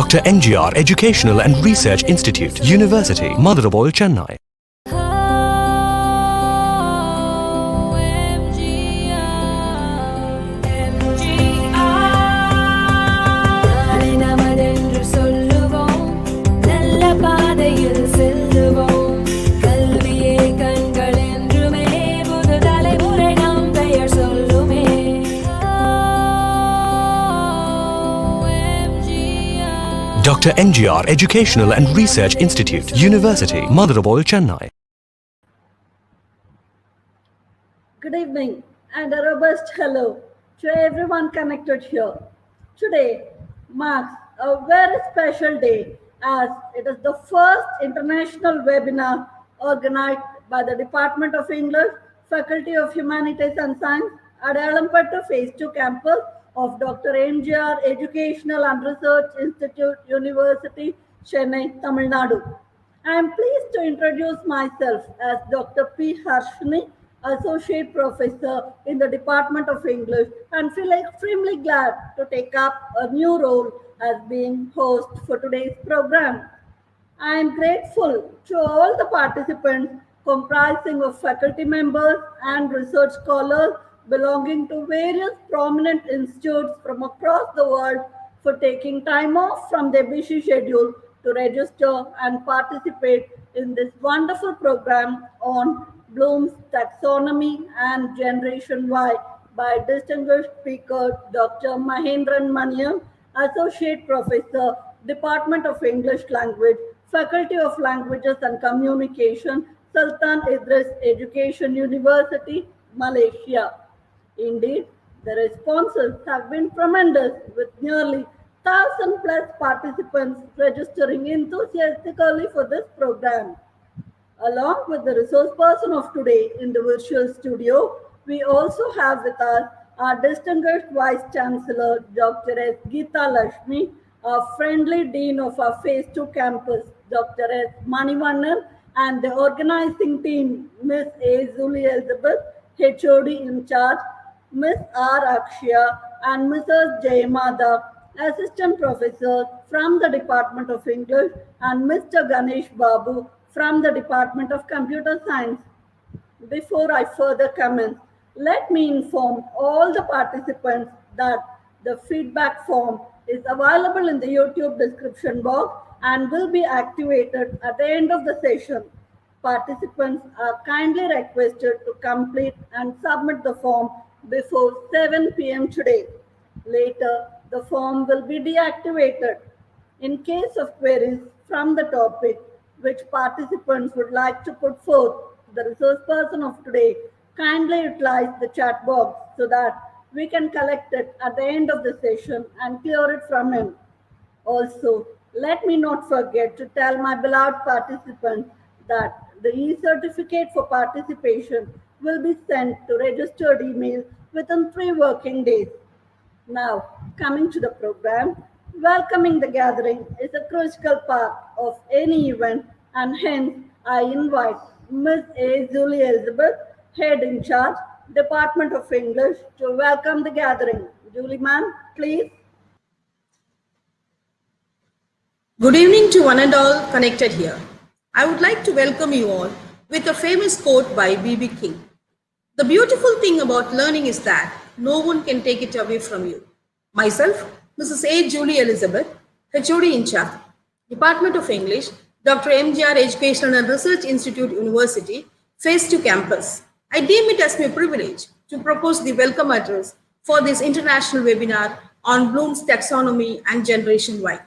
Dr. NGR Educational and Research Institute, University, Madurai, Chennai. Dr. NGR Educational and Research Institute, University, Madurai, Chennai. Good evening and a robust hello to everyone connected here. Today marks a very special day as it is the first international webinar organized by the Department of English, Faculty of Humanities and Science at Alampattu Phase 2 campus of Dr. NGR Educational and Research Institute, University, Chennai, Tamil Nadu. I am pleased to introduce myself as Dr. P. Harshini, Associate Professor in the Department of English, and feel extremely glad to take up a new role as being host for today's program. I am grateful to all the participants comprising of faculty members and research scholars belonging to various prominent institutes from across the world for taking time off from their busy schedule to register and participate in this wonderful program on Bloom's Taxonomy and Generation Y by distinguished speaker Dr. Mahendran Maniam, Associate Professor, Department of English Language, Faculty of Languages and Communication, Sultan Idris Education University, Malaysia. Indeed, the responses have been tremendous, with nearly 1,000 plus participants registering enthusiastically for this program. Along with the resource person of today in the virtual studio, we also have with us our distinguished Vice Chancellor, Dr. S. Geeta Lakshmi, our friendly Dean of our Phase 2 campus, Dr. S. Manivannan, and the organizing team, Ms. A. Julie Elizabeth, HOD in charge, Ms. R. Akshya, and Mrs. Jayamada, Assistant Professors from the Department of English, and Mr. Ganesh Babu from the Department of Computer Science. Before I further comment, let me inform all the participants that the feedback form is available in the YouTube description box and will be activated at the end of the session. Participants are kindly requested to complete and submit the form before 7 p.m. today. Later, the form will be deactivated. In case of queries from the topic which participants would like to put forth, the resource person of today kindly utilize the chat box so that we can collect it at the end of the session and clear it from him. Also, let me not forget to tell my beloved participants that the e-certificate for participation will be sent to registered email within 3 working days. Now, coming to the program, welcoming the gathering is a critical part of any event, and hence I invite Ms. A. Julie Elizabeth, Head in Charge, Department of English, to welcome the gathering. Julie ma'am, please. Good evening to one and all connected here. I would like to welcome you all with a famous quote by B.B. King. The beautiful thing about learning is that no one can take it away from you. Myself, Mrs. A. Julie Elizabeth, HOD in charge, Department of English, Dr. NGR Educational and Research Institute, University, Phase 2 campus. I deem it as my privilege to propose the welcome address for this international webinar on Bloom's Taxonomy and Generation Y.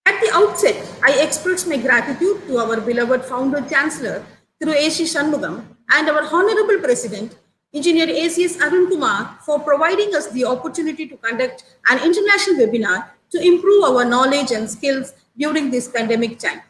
At the outset, I express my gratitude to our beloved founder chancellor, Thiru A.C. Shanmugam, and our honorable president, Engineer A.C.S. Arun Kumar, for providing us the opportunity to conduct an international webinar to improve our knowledge and skills during this pandemic time.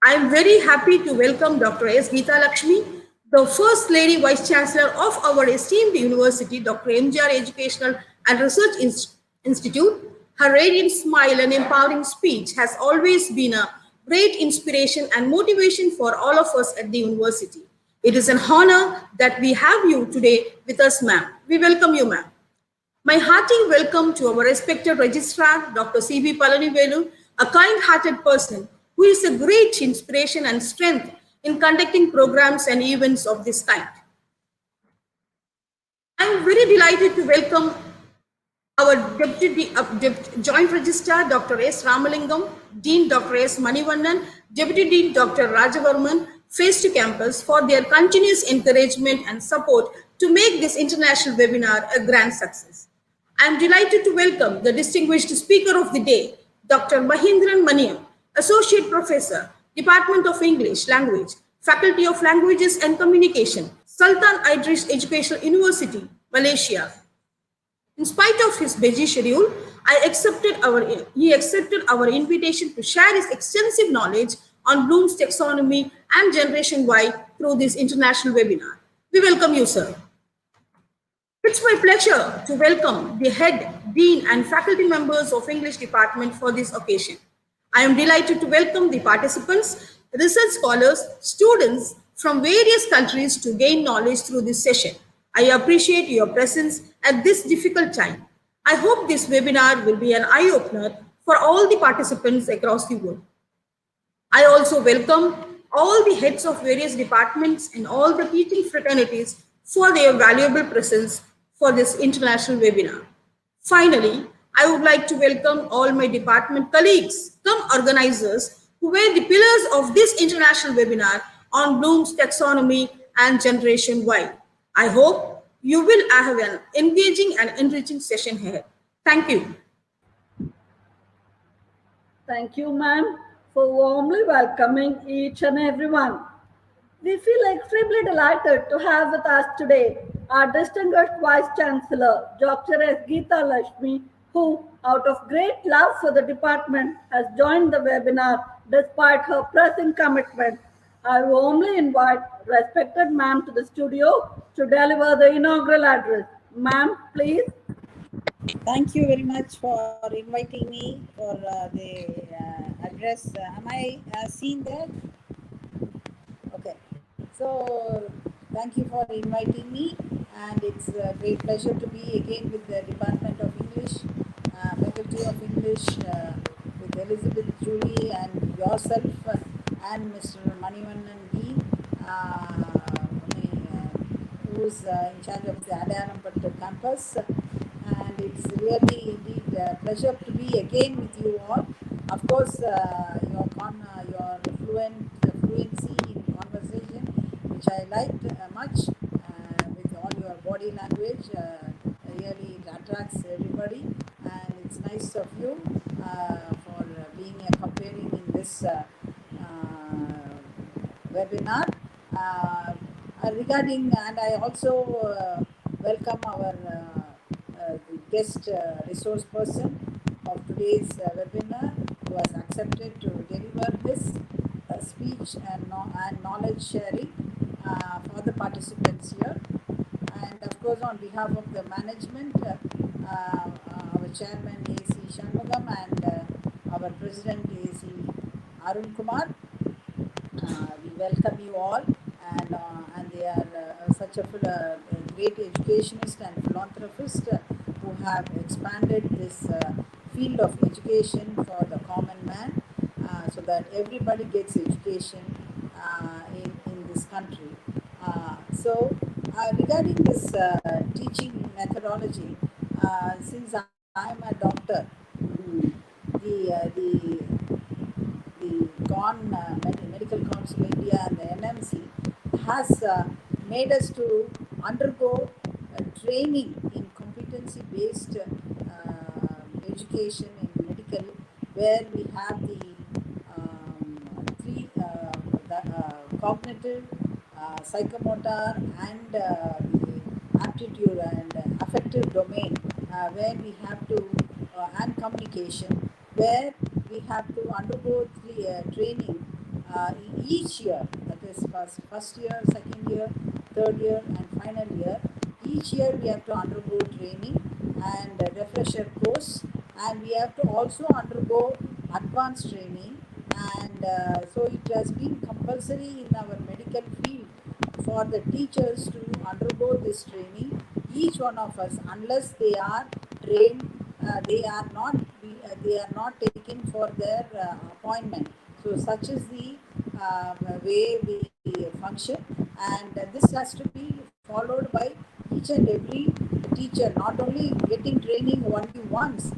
I am very happy to welcome Dr. S. Geeta Lakshmi, the First Lady Vice Chancellor of our esteemed university, Dr. NGR Educational and Research Institute. Her radiant smile and empowering speech has always been a great inspiration and motivation for all of us at the university. It is an honor that we have you today with us, ma'am. We welcome you, ma'am. My hearty welcome to our respected registrar, Dr. C.B. Palanivelu, a kind-hearted person who is a great inspiration and strength in conducting programs and events of this kind. I am very delighted to welcome our Joint Registrar, Dr. S. Ramalingam, Dean Dr. S. Manivannan, Deputy Dean Dr. Rajavarman, Face to Campus for their continuous encouragement and support to make this international webinar a grand success. I am delighted to welcome the distinguished speaker of the day, Dr. Mahindran Maniam, Associate Professor, Department of English Language, Faculty of Languages and Communication, Sultan Idris Educational University, Malaysia. In spite of his busy schedule, he accepted our invitation to share his extensive knowledge on Bloom's taxonomy and Generation Y through this international webinar. We welcome you, sir. It's my pleasure to welcome the head, dean, and faculty members of English department for this occasion. I am delighted to welcome the participants, research scholars, students from various countries to gain knowledge through this session. I appreciate your presence at this difficult time. I hope this webinar will be an eye-opener for all the participants across the world. I also welcome all the heads of various departments and all the teaching fraternities for their valuable presence for this international webinar. Finally, I would like to welcome all my department colleagues, come organizers who were the pillars of this international webinar on Bloom's taxonomy and Generation Y. I hope you will have an engaging and enriching session here. Thank you. Thank you, ma'am, for warmly welcoming each and everyone. We feel extremely delighted to have with us today our distinguished Vice Chancellor, Dr. S. Geeta Lakshmi, who, out of great love for the department, has joined the webinar despite her pressing commitment. I warmly invite respected ma'am to the studio to deliver the inaugural address. Ma'am, please. Thank you very much for inviting me for the address. Am I seen there? Okay. So, thank you for inviting me, and it's a great pleasure to be again with the Department of English, Faculty of English, with Elizabeth Julie and yourself and Mr. Manivannan D, who's in charge of the Adayanampattu campus. And it's really indeed a pleasure to be again with you all. Of course, your fluency in conversation, which I liked much, with all your body language, really it attracts everybody, and it's nice of you for being comparing in this webinar. Regarding, and I also welcome our the guest resource person of today's webinar, who has accepted to deliver this speech and knowledge sharing for the participants here. And of course, on behalf of the management, our chairman A.C. Shanmugam and our president A.C. Arun Kumar, we welcome you all, and they are such a great educationist and philanthropist who have expanded this field of education for the common man, so that everybody gets education in this country. So regarding this teaching methodology, since I am a doctor, the GON, Medical Council of India, and the NMC has made us to undergo training in competency-based education in medical, where we have the three cognitive, psychomotor, and the aptitude and affective domain, where we have to and communication, where we have to undergo training each year, that is first year, second year, third year, and final year. Each year we have to undergo training and a refresher course, and we have to also undergo advanced training, and so it has been compulsory in our medical field for the teachers to undergo this training each one of us, unless they are trained, they are not taken for their appointment. So such is the way we function, and this has to be followed by each and every teacher, not only getting training only once.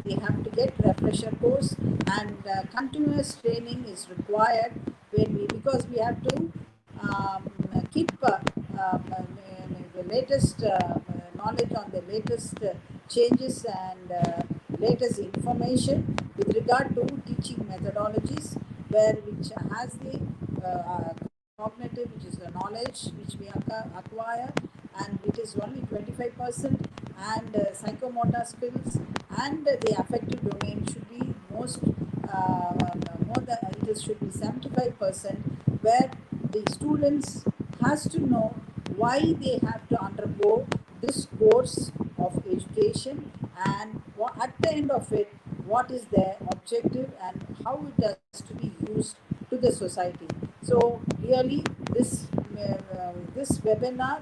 They have to get refresher course, and continuous training is required because we have to keep the latest knowledge on the latest changes and latest information with regard to teaching methodologies, which has the cognitive, which is the knowledge which we acquire, and it is only 25%, and psychomotor skills and the affective domain should be more than it should be 75%, where the students has to know why they have to undergo this course of education, and at the end of it, what is their objective and how it has to be used to the society. So really, this webinar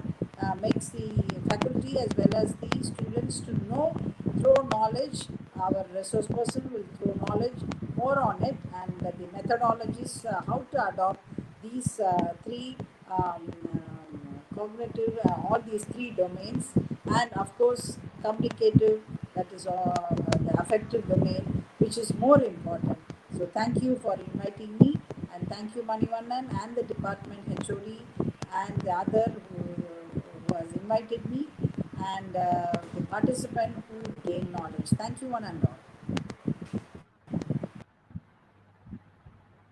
makes the faculty as well as the students to know, throw knowledge. Our resource person will throw knowledge more on it, and the methodologies, how to adopt these three cognitive, all these three domains, and of course communicative, that is the affective domain, which is more important. So thank you for inviting me, and thank you Manivannan and the department HOD and the other who has invited me, and the participant who gained knowledge. Thank you one and all.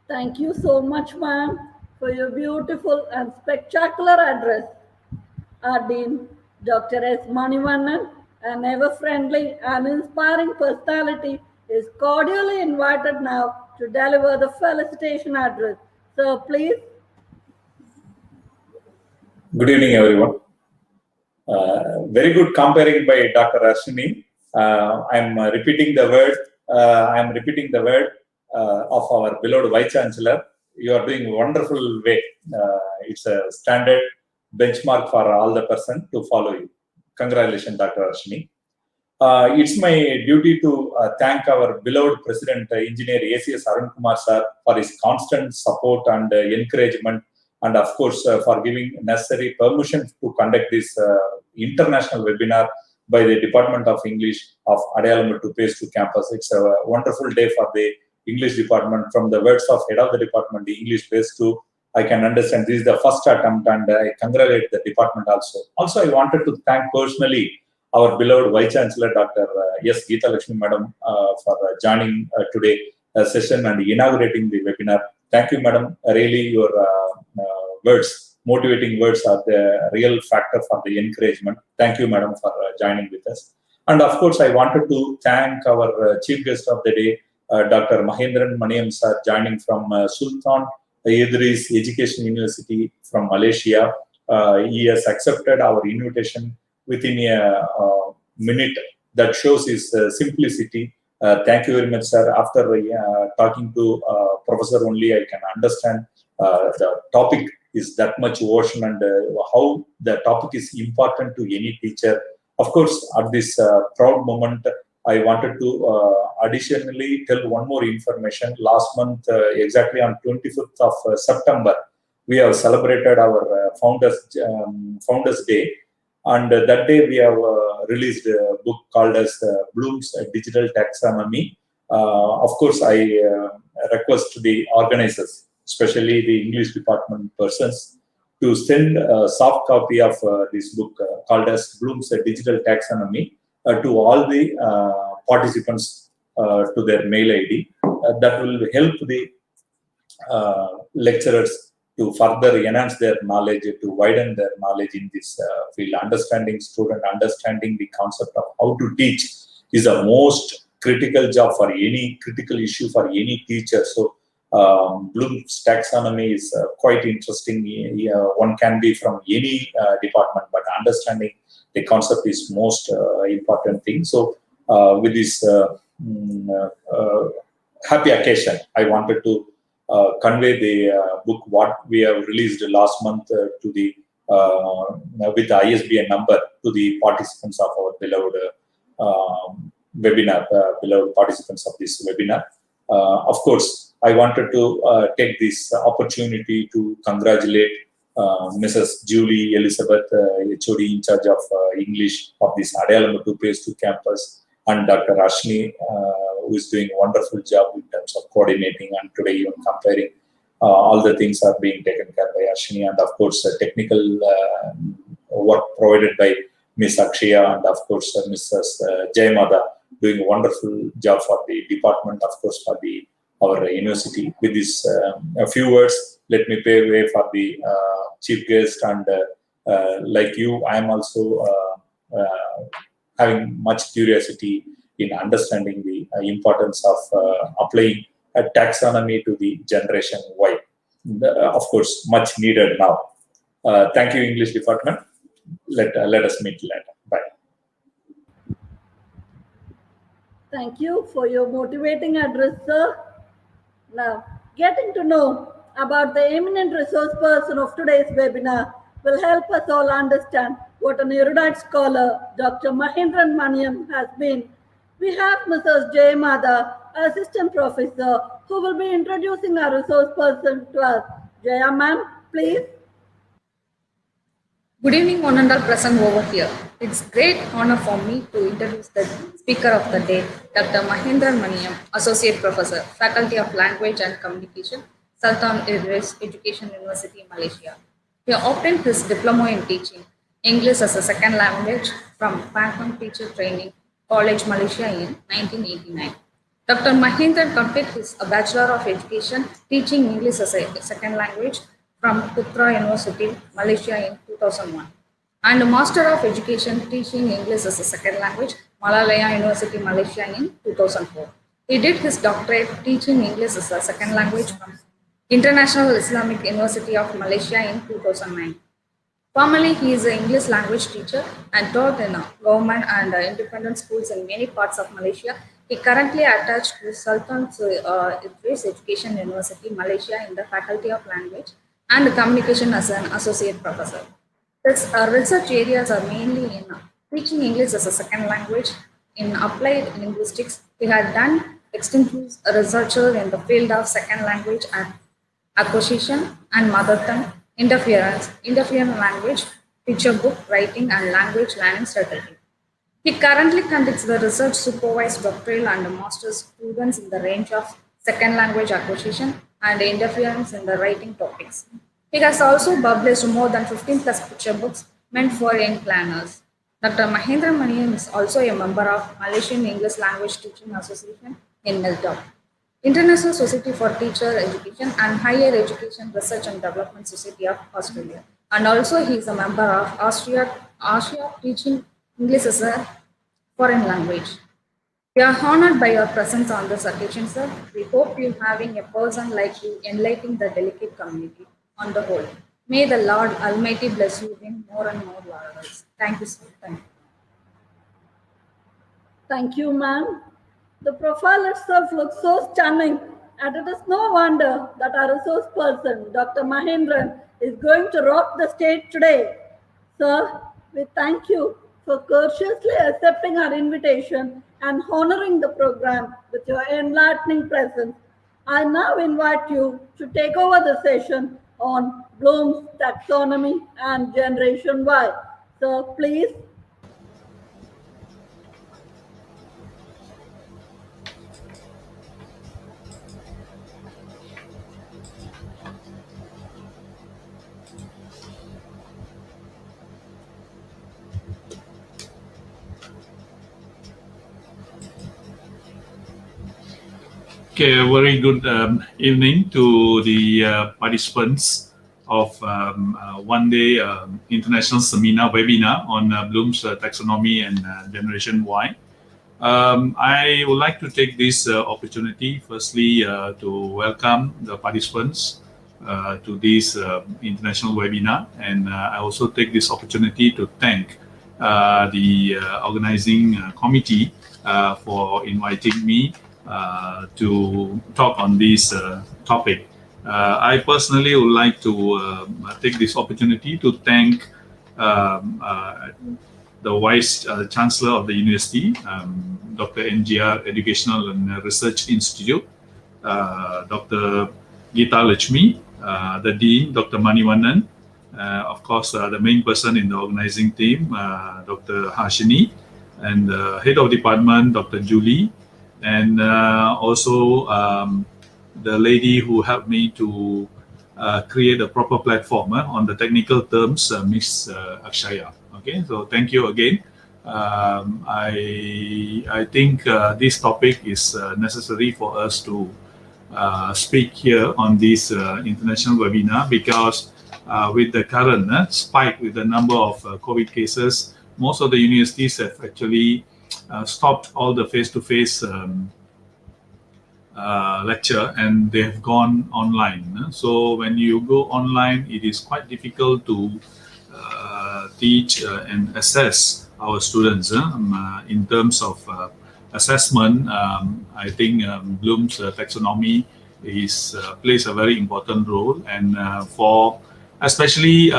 Thank you so much, ma'am, for your beautiful and spectacular address. Our Dean, Dr. S. Manivannan, an ever-friendly and inspiring personality, is cordially invited now to deliver the felicitation address. Sir, please. Good evening, everyone. Very good comparing by Dr. Ashwini. I'm repeating the word of our beloved Vice Chancellor. You are doing a wonderful way. It's a standard benchmark for all the person to follow you. Congratulations, Dr. Ashwini. It's my duty to thank our beloved President, Engineer ACS Arun Kumar sir, for his constant support and encouragement, and of course for giving necessary permission to conduct this international webinar by the Department of English of Adayalamuttu Phase 2 campus. It's a wonderful day for the English department. From the words of head of the department, the English Phase 2, I can understand this is the first attempt, and I congratulate the department also. Also, I wanted to thank personally our beloved Vice Chancellor, Dr. S. Geeta Lakshmi Madam, for joining today session and inaugurating the webinar. Thank you, Madam. Really, your motivating words are the real factor for the encouragement. Thank you, Madam, for joining with us. And of course, I wanted to thank our chief guest of the day, Dr. Mahendran Maniam sir, joining from Sultan Idris Education University from Malaysia. He has accepted our invitation within a minute. That shows his simplicity. Thank you very much, sir. After talking to Professor only, I can understand the topic is that much ocean, and how the topic is important to any teacher. Of course, at this proud moment, I wanted to additionally tell one more information. Last month, exactly on 25th of September, we have celebrated our Founders Day. And that day we have released a book called as Bloom's Digital Taxonomy. Of course, I request the organizers, especially the English department persons, to send a soft copy of this book called as Bloom's Digital Taxonomy to all the participants to their mail ID. That will help the lecturers to further enhance their knowledge, to widen their knowledge in this field. Understanding the concept of how to teach is the most critical job for any critical issue for any teacher. So Bloom's taxonomy is quite interesting. One can be from any department, but understanding the concept is most important thing. So with this happy occasion, I wanted to convey the book what we have released last month to the with the ISBN number to the participants of our beloved webinar, beloved participants of this webinar. Of course, I wanted to take this opportunity to congratulate Mrs. Julie Elizabeth, HOD in charge of English of this Adayalamuttu Phase 2 campus, and Dr. Ashni, who is doing a wonderful job in terms of coordinating and today even comparing. All the things are being taken care by Ashni, and of course technical work provided by Ms. Akshaya, and of course Mrs. Jayamada doing a wonderful job for the department, of course for our university. With this a few words, let me pay way for the chief guest, and like you, I am also having much curiosity in understanding the importance of applying a taxonomy to the generation Y. Of course, much needed now. Thank you, English department. Let us meet later. Bye. Thank you for your motivating address, sir. Now, getting to know about the eminent resource person of today's webinar will help us all understand what an erudite scholar Dr. Mahindran Maniam has been. We have Mrs. Jayamada, Assistant Professor, who will be introducing our resource person to us. Jaya ma'am, please. Good evening, one and all present over here. It's great honor for me to introduce the speaker of the day, Dr. Mahindran Maniam, Associate Professor, Faculty of Language and Communication, Sultan Idris Education University, Malaysia. He obtained his diploma in teaching English as a second language from Pangkong Teacher Training College, Malaysia in 1989. Dr. Mahindran completed his Bachelor of Education teaching English as a second language from Putra University, Malaysia in 2001, and a Master of Education teaching English as a second language, Malaya University, Malaysia in 2004. He did his doctorate teaching English as a second language from International Islamic University of Malaysia in 2009. Formerly, he is an English language teacher and taught in government and independent schools in many parts of Malaysia. He currently attached to Sultan Idris Education University, Malaysia in the Faculty of Language and Communication as an Associate Professor. His research areas are mainly in teaching English as a second language, in applied linguistics. He had done extensive research in the field of second language and acquisition and mother tongue, interference language, picture book writing, and language learning strategy. He currently conducts the research supervised doctoral and master's students in the range of second language acquisition and interference in the writing topics. He has also published more than 15 plus picture books meant for young planners. Dr. Mahindran Maniam is also a member of Malaysian English Language Teaching Association in Melbourne, International Society for Teacher Education and Higher Education Research and Development Society of Australia. And also he is a member of Asia Teaching English as a Foreign Language. We are honored by your presence on this occasion, sir. We hope you having a person like you enlightening the delicate community on the whole. May the Lord Almighty bless you in more and more laurels. Thank you, sir. Thank you. Thank you, ma'am. The profile itself looks so stunning, and it is no wonder that our resource person, Dr. Mahindran, is going to rock the stage today. Sir, we thank you for courteously accepting our invitation and honoring the program with your enlightening presence. I now invite you to take over the session on Bloom's taxonomy and Generation Y. So please. Okay, a very good evening to the participants of one day international seminar webinar on Bloom's taxonomy and Generation Y. I would like to take this opportunity firstly to welcome the participants to this international webinar, and I also take this opportunity to thank the organizing committee for inviting me to talk on this topic. I personally would like to take this opportunity to thank the Vice Chancellor of the University, Dr. NGR Educational and Research Institute, Dr. Geeta Lakshmi, the Dean, Dr. Manivannan, of course, the main person in the organizing team, Dr. Hashini, and the Head of Department, Dr. Julie, and also the lady who helped me to create a proper platform on the technical terms, Miss Akshaya. Okay, so thank you again. I think this topic is necessary for us to speak here on this international webinar, because with the current spike with the number of COVID cases, most of the universities have actually stopped all the face-to-face lecture, and they have gone online. So when you go online, it is quite difficult to teach and assess our students in terms of assessment. I think Bloom's taxonomy plays a very important role, and for especially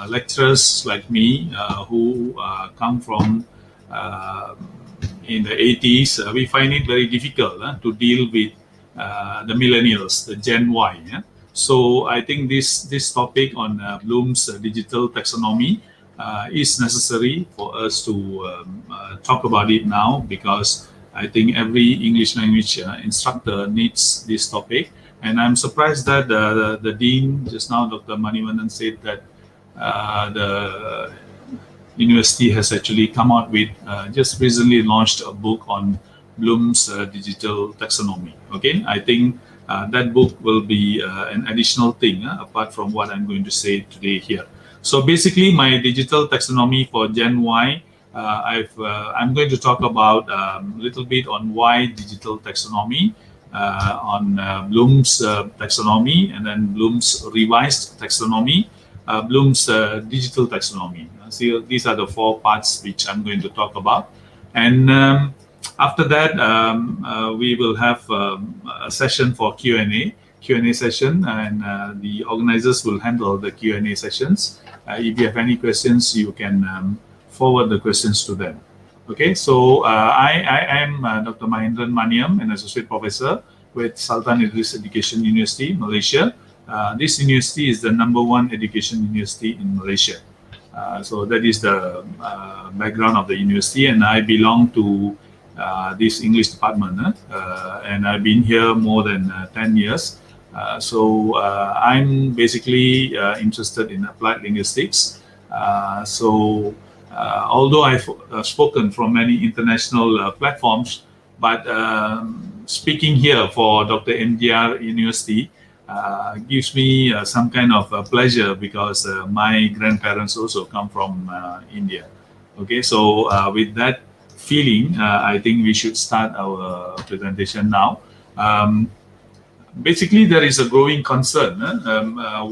lecturers like me who come from in the 80s, we find it very difficult to deal with the millennials, the Gen Y. So I think this topic on Bloom's digital taxonomy is necessary for us to talk about it now, because I think every English language instructor needs this topic. And I'm surprised that the Dean just now, Dr. Manivannan, said that the university has actually come out with just recently launched a book on Bloom's digital taxonomy. Okay, I think that book will be an additional thing apart from what I'm going to say today here. So basically, my digital taxonomy for Gen Y, I'm going to talk about a little bit on why digital taxonomy, on Bloom's taxonomy, and then Bloom's revised taxonomy, Bloom's digital taxonomy. So these are the 4 parts which I'm going to talk about. And after that, we will have a session for Q&A session, and the organizers will handle the Q&A sessions. If you have any questions, you can forward the questions to them. Okay, so I am Dr. Mahindran Maniam, an associate professor with Sultan Idris Education University, Malaysia. This university is the #1 education university in Malaysia. So that is the background of the university, and I belong to this English department, and I've been here more than 10 years. So I'm basically interested in applied linguistics. Although I've spoken from many international platforms, but speaking here for Dr. NGR University gives me some kind of pleasure, because my grandparents also come from India. Okay, so with that feeling, I think we should start our presentation now. Basically, there is a growing concern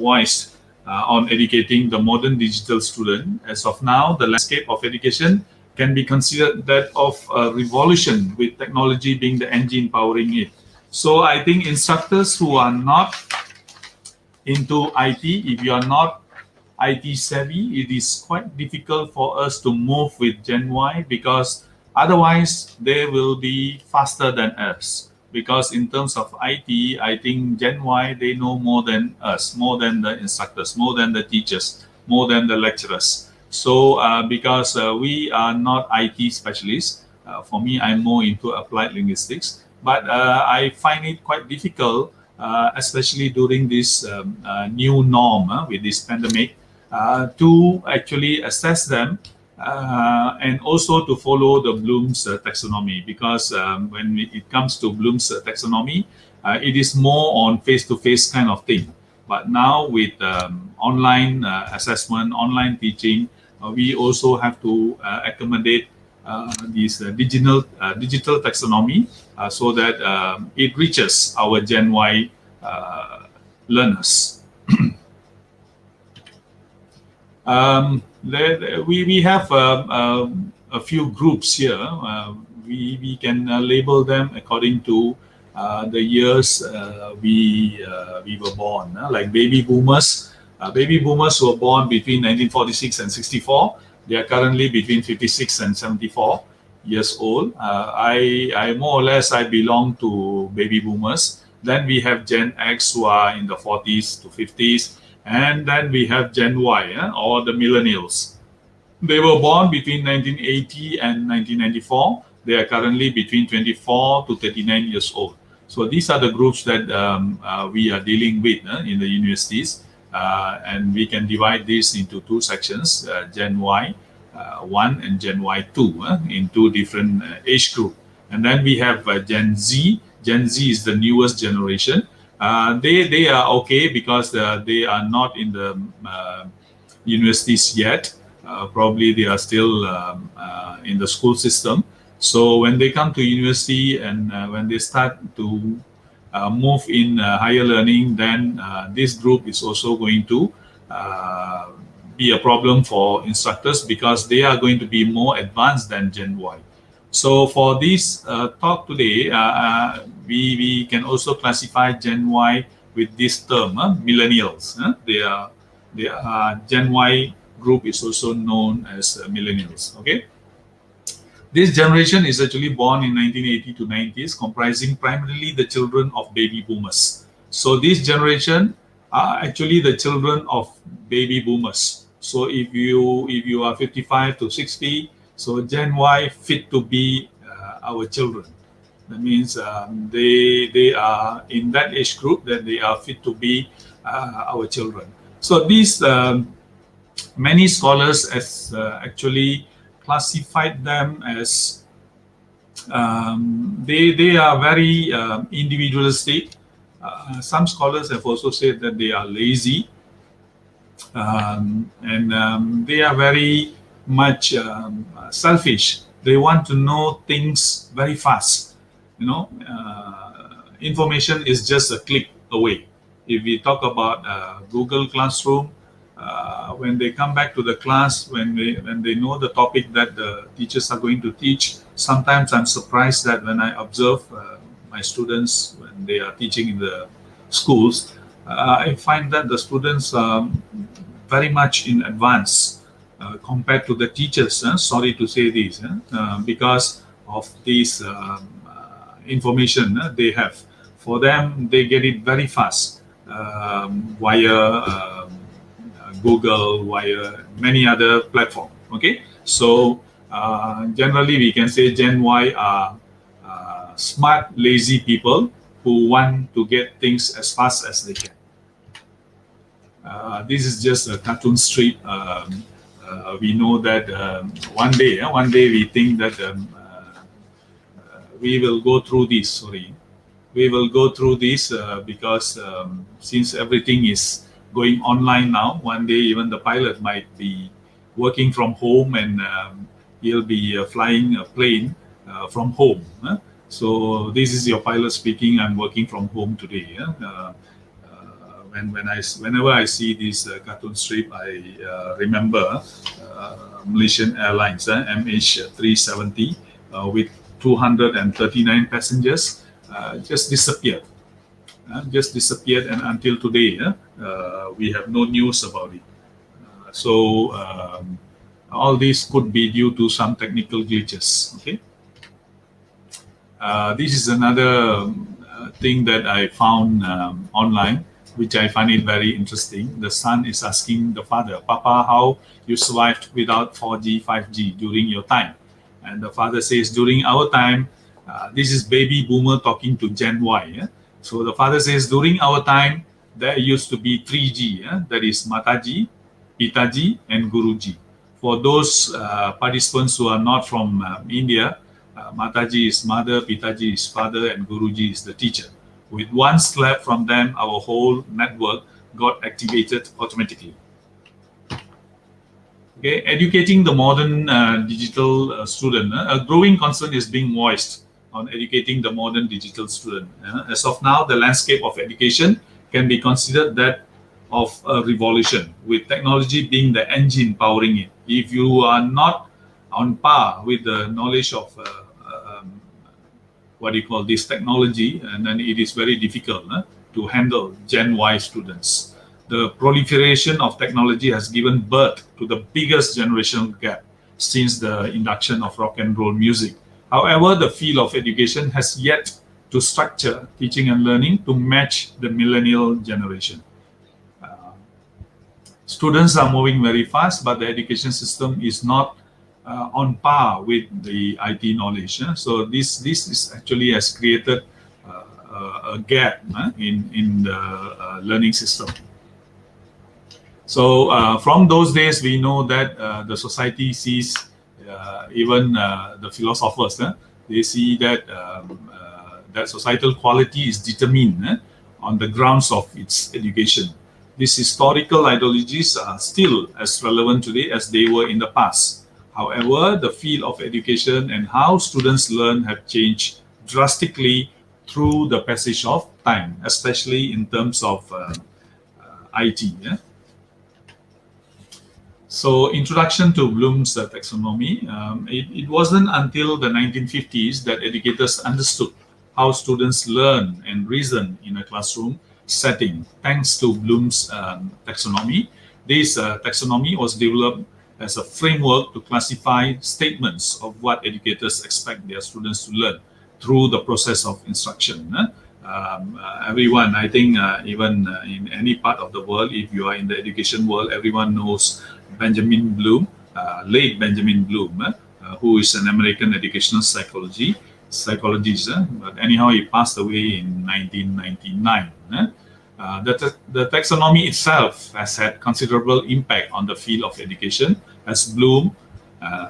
voiced on educating the modern digital student. As of now, the landscape of education can be considered that of a revolution, with technology being the engine powering it. So I think instructors who are not into IT, if you are not IT savvy, it is quite difficult for us to move with Gen Y, because otherwise they will be faster than us. Because in terms of IT, I think Gen Y, they know more than us, more than the instructors, more than the teachers, more than the lecturers. So because we are not IT specialists, for me, I'm more into applied linguistics, but I find it quite difficult, especially during this new norm with this pandemic, to actually assess them and also to follow the Bloom's taxonomy, because when it comes to Bloom's taxonomy, it is more on face-to-face kind of thing. But now with online assessment, online teaching, we also have to accommodate this digital taxonomy so that it reaches our Gen Y learners. We have a few groups here. We can label them according to the years we were born. Like baby boomers. Baby boomers were born between 1946 and 64. They are currently between 56 and 74 years old. I more or less I belong to baby boomers. Then we have Gen X who are in the 40s to 50s, and then we have Gen Y or the millennials. They were born between 1980 and 1994. They are currently between 24 to 39 years old. So these are the groups that we are dealing with in the universities, and we can divide this into two sections: Gen Y 1 and Gen Y 2 in two different age group. And then we have Gen Z. Gen Z is the newest generation. They are okay because they are not in the universities yet. Probably they are still in the school system. So when they come to university and when they start to move in higher learning, then this group is also going to be a problem for instructors because they are going to be more advanced than Gen Y. So for this talk today, we can also classify Gen Y with this term, millennials. They are Gen Y group is also known as millennials. Okay. This generation is actually born in 1980 to 90s, comprising primarily the children of baby boomers. So this generation are actually the children of baby boomers. So if you are 55 to 60, so Gen Y fit to be our children. That means they are in that age group that they are fit to be our children. So these many scholars has actually classified them as they are very individualistic. Some scholars have also said that they are lazy, and they are very much selfish. They want to know things very fast. Information is just a click away. If we talk about Google Classroom, when they come back to the class, when they know the topic that the teachers are going to teach, sometimes I'm surprised that when I observe my students when they are teaching in the schools, I find that the students are very much in advance compared to the teachers. Sorry to say this, because of this information they have. For them, they get it very fast via Google, via many other platforms. Okay, so generally we can say Gen Y are smart, lazy people who want to get things as fast as they can. This is just a cartoon strip. We know that one day we think that we will go through this. Sorry, we will go through this because since everything is going online now, one day even the pilot might be working from home and he'll be flying a plane from home. So this is your pilot speaking. I'm working from home today. Whenever I see this cartoon strip, I remember Malaysian Airlines MH370 with 239 passengers just disappeared. And until today we have no news about it. So all this could be due to some technical glitches. Okay. This is another thing that I found online, which I find it very interesting. The son is asking the father, "Papa, how you survived without 4G, 5G during your time?" And the father says, "During our time," this is baby boomer talking to Gen Y. So the father says, "During our time, there used to be 3G, that is Mataji, Pitaji, and Guruji." For those participants who are not from India, Mataji is mother, Pitaji is father, and Guruji is the teacher. With one slap from them, our whole network got activated automatically. Okay, educating the modern digital student. A growing concern is being voiced on educating the modern digital student. As of now, the landscape of education can be considered that of a revolution, with technology being the engine powering it. If you are not on par with the knowledge of what do you call this technology, and then it is very difficult to handle Gen Y students. The proliferation of technology has given birth to the biggest generational gap since the induction of rock and roll music. However, the field of education has yet to structure teaching and learning to match the millennial generation. Students are moving very fast, but the education system is not on par with the IT knowledge. So this is actually has created a gap in the learning system. So from those days, we know that the society sees, even the philosophers, they see that that societal quality is determined on the grounds of its education. These historical ideologies are still as relevant today as they were in the past. However, the field of education and how students learn have changed drastically through the passage of time, especially in terms of IT. So, introduction to Bloom's taxonomy. It wasn't until the 1950s that educators understood how students learn and reason in a classroom setting. Thanks to Bloom's taxonomy, this taxonomy was developed as a framework to classify statements of what educators expect their students to learn through the process of instruction. Everyone, I think, even in any part of the world, if you are in the education world, everyone knows Benjamin Bloom, late Benjamin Bloom, who is an American educational psychologist. But anyhow, he passed away in 1999. The taxonomy itself has had considerable impact on the field of education, as Bloom,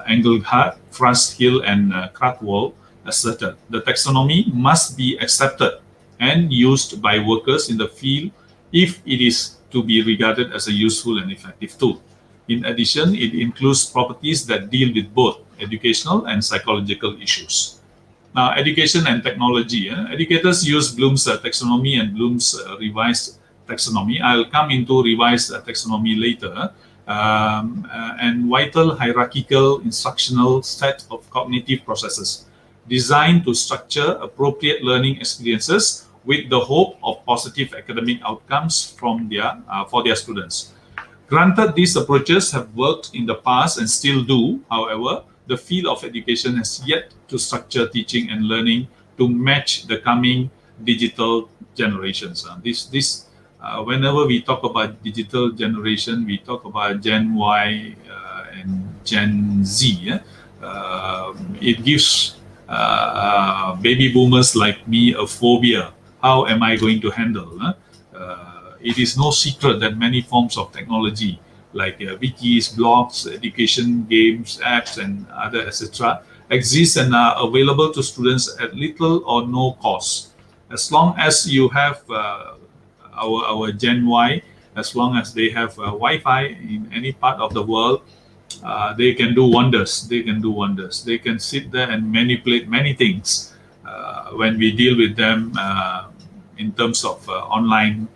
Engelhardt, Frosthill, and Krathwohl asserted. The taxonomy must be accepted and used by workers in the field if it is to be regarded as a useful and effective tool. In addition, it includes properties that deal with both educational and psychological issues. Now, education and technology. Educators use Bloom's taxonomy and Bloom's revised taxonomy. I'll come into revised taxonomy later. And vital hierarchical instructional set of cognitive processes designed to structure appropriate learning experiences with the hope of positive academic outcomes from for their students. Granted, these approaches have worked in the past and still do. However, the field of education has yet to structure teaching and learning to match the coming digital generations. Whenever we talk about digital generation, we talk about Gen Y and Gen Z. It gives baby boomers like me a phobia. How am I going to handle? It is no secret that many forms of technology like wikis, blogs, education, games, apps, and other etc. exist and are available to students at little or no cost. As long as you have our Gen Y, as long as they have Wi-Fi in any part of the world, they can do wonders. They can do wonders. They can sit there and manipulate many things when we deal with them in terms of online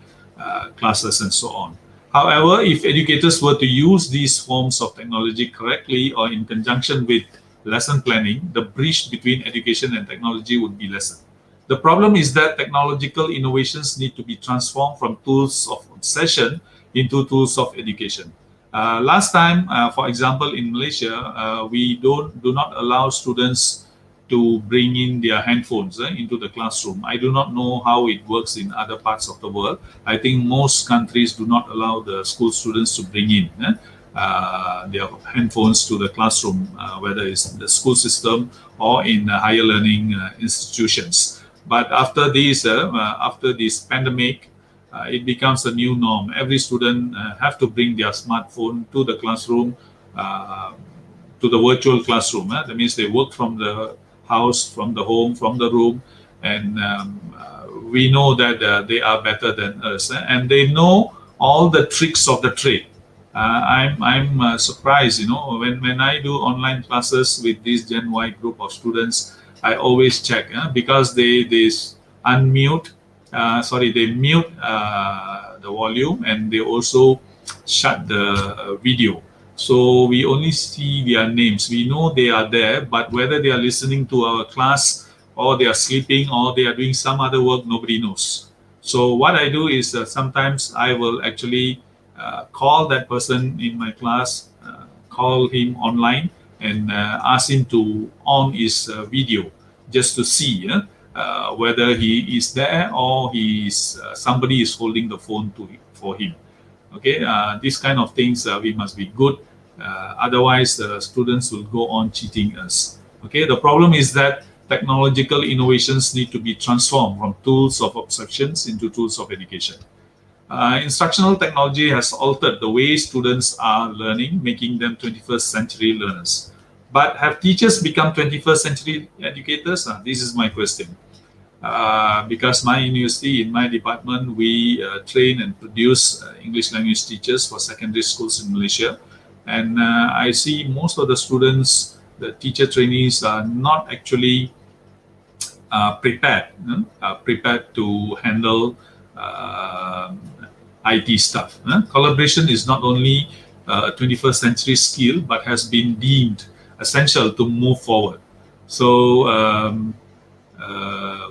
classes and so on. However, if educators were to use these forms of technology correctly or in conjunction with lesson planning, the breach between education and technology would be lessened. The problem is that technological innovations need to be transformed from tools of obsession into tools of education. Last time, for example, in Malaysia, we do not allow students to bring in their handphones into the classroom. I do not know how it works in other parts of the world. I think most countries do not allow the school students to bring in their handphones to the classroom, whether it's the school system or in higher learning institutions. But after this pandemic, it becomes a new norm. Every student have to bring their smartphone to the classroom, to the virtual classroom. That means they work from the house, from the home, from the room, and we know that they are better than us, and they know all the tricks of the trade. I'm surprised, when I do online classes with this Gen Y group of students, I always check because they mute the volume, and they also shut the video. So we only see their names. We know they are there, but whether they are listening to our class or they are sleeping, or they are doing some other work, nobody knows. So what I do is sometimes I will actually call that person in my class, call him online, and ask him to on his video just to see whether he is there or he is somebody is holding the phone for him. Okay, these kind of things we must be good. Otherwise, students will go on cheating us. Okay, the problem is that technological innovations need to be transformed from tools of obstructions into tools of education. Instructional technology has altered the way students are learning, making them 21st century learners. But have teachers become 21st century educators? This is my question. Because my university, in my department, we train and produce English language teachers for secondary schools in Malaysia. And I see most of the students, the teacher trainees, are not actually prepared to handle IT stuff. Collaboration is not only a 21st century skill, but has been deemed essential to move forward. So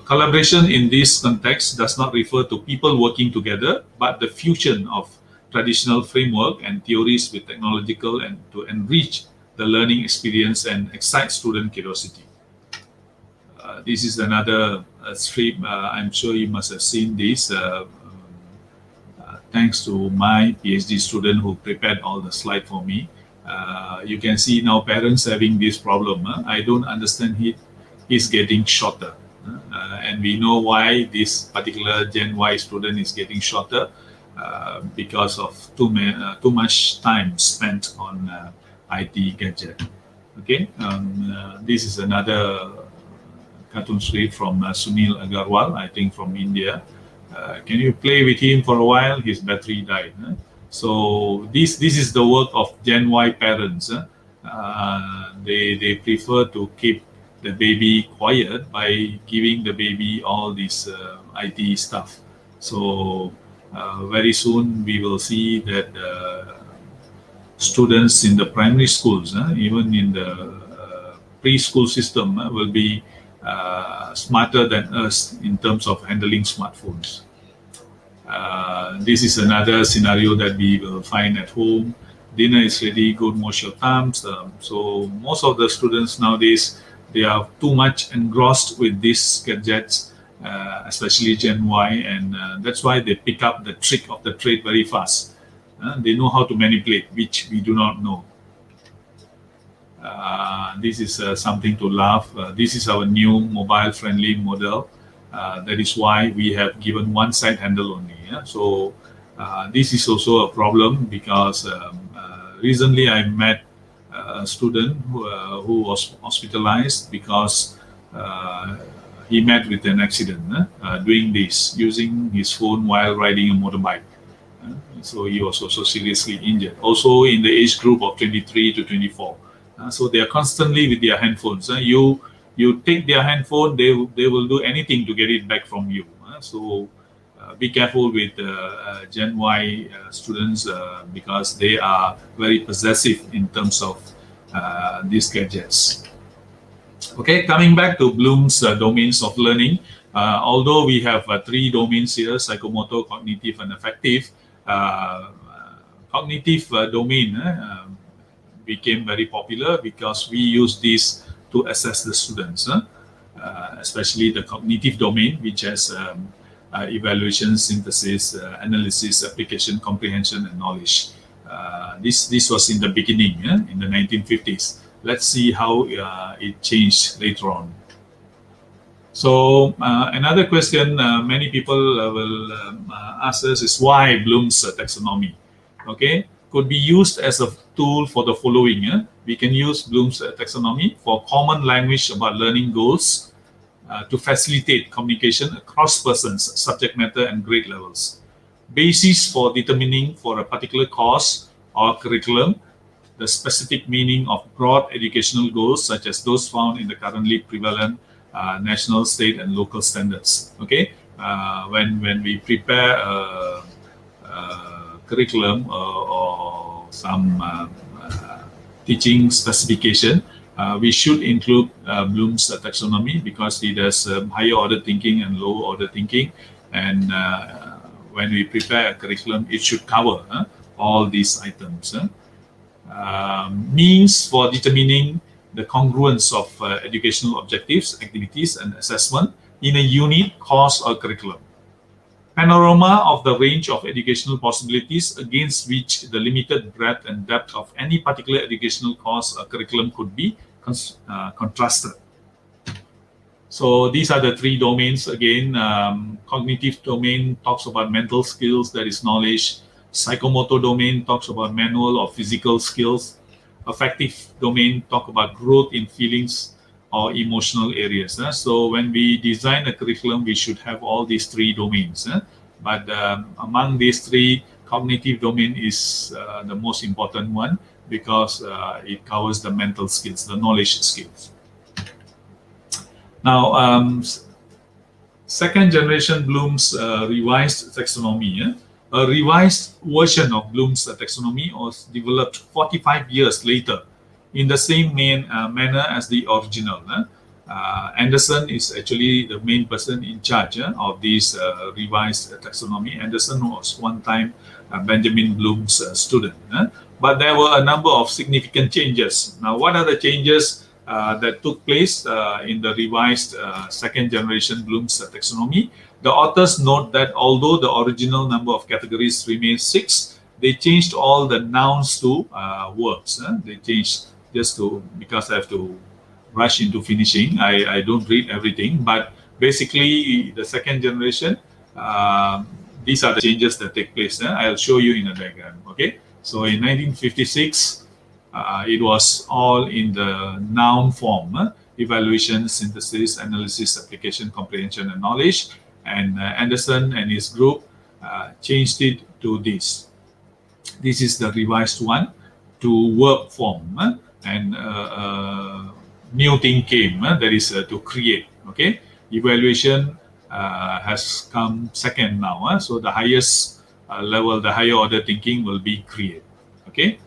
collaboration in this context does not refer to people working together, but the fusion of traditional framework and theories with technological and to enrich the learning experience and excite student curiosity. This is another stream. I'm sure you must have seen this. Thanks to my PhD student who prepared all the slide for me. You can see now parents having this problem. I don't understand it. He's getting shorter. And we know why this particular Gen Y student is getting shorter because of too much time spent on IT gadget. Okay, this is another cartoon strip from Sunil Agarwal, I think from India. Can you play with him for a while? His battery died. So this is the work of Gen Y parents. They prefer to keep the baby quiet by giving the baby all this IT stuff. So very soon we will see that students in the primary schools, even in the preschool system, will be smarter than us in terms of handling smartphones. This is another scenario that we will find at home. Dinner is ready, go and wash your thumbs. So most of the students nowadays, they are too much engrossed with these gadgets, especially Gen Y, and that's why they pick up the trick of the trade very fast. They know how to manipulate, which we do not know. This is something to laugh. This is our new mobile-friendly model. That is why we have given one side handle only. So this is also a problem because recently I met a student who was hospitalized because he met with an accident doing this, using his phone while riding a motorbike. So he was also seriously injured. Also in the age group of 23 to 24. So they are constantly with their handphones. You take their handphone, they will do anything to get it back from you. So be careful with Gen Y students because they are very possessive in terms of these gadgets. Okay, coming back to Bloom's domains of learning. Although we have 3 domains here, psychomotor, cognitive, and affective, cognitive domain became very popular because we use this to assess the students, especially the cognitive domain, which has evaluation, synthesis, analysis, application, comprehension, and knowledge. This was in the beginning, in the 1950s. Let's see how it changed later on. So another question many people will ask us is why Bloom's taxonomy? Okay, could be used as a tool for the following. We can use Bloom's taxonomy for common language about learning goals to facilitate communication across persons, subject matter, and grade levels. Basis for determining for a particular course or curriculum the specific meaning of broad educational goals such as those found in the currently prevalent national, state, and local standards. Okay, when we prepare a curriculum or some teaching specification, We should include Bloom's taxonomy because it has higher order thinking and lower order thinking. And when we prepare a curriculum, it should cover all these items. Means for determining the congruence of educational objectives, activities, and assessment in a unit, course, or curriculum. Panorama of the range of educational possibilities against which the limited breadth and depth of any particular educational course or curriculum could be contrasted. So these are the three domains. Again, cognitive domain talks about mental skills, that is knowledge. Psychomotor domain talks about manual or physical skills. Affective domain talk about growth in feelings or emotional areas. So when we design a curriculum, we should have all these three domains. But among these three, cognitive domain is the most important one because it covers the mental skills, the knowledge skills. Now, second generation Bloom's revised taxonomy. A revised version of Bloom's taxonomy was developed 45 years later in the same manner as the original. Anderson is actually the main person in charge of this revised taxonomy. Anderson was one time Benjamin Bloom's student. But there were a number of significant changes. Now, what are the changes that took place in the revised second generation Bloom's taxonomy? The authors note that although the original number of categories remains 6, they changed all the nouns to verbs. They changed just to, because I have to rush into finishing, I don't read everything, but basically the second generation, these are the changes that take place. I'll show you in a diagram, okay? So in 1956, it was all in the noun form, evaluation, synthesis, analysis, application, comprehension, and knowledge. And Anderson and his group changed it to this. This is the revised one to verb form, and new thing came, that is to create. Okay, evaluation has come second now. So the highest level, the higher order thinking will be create. Okay,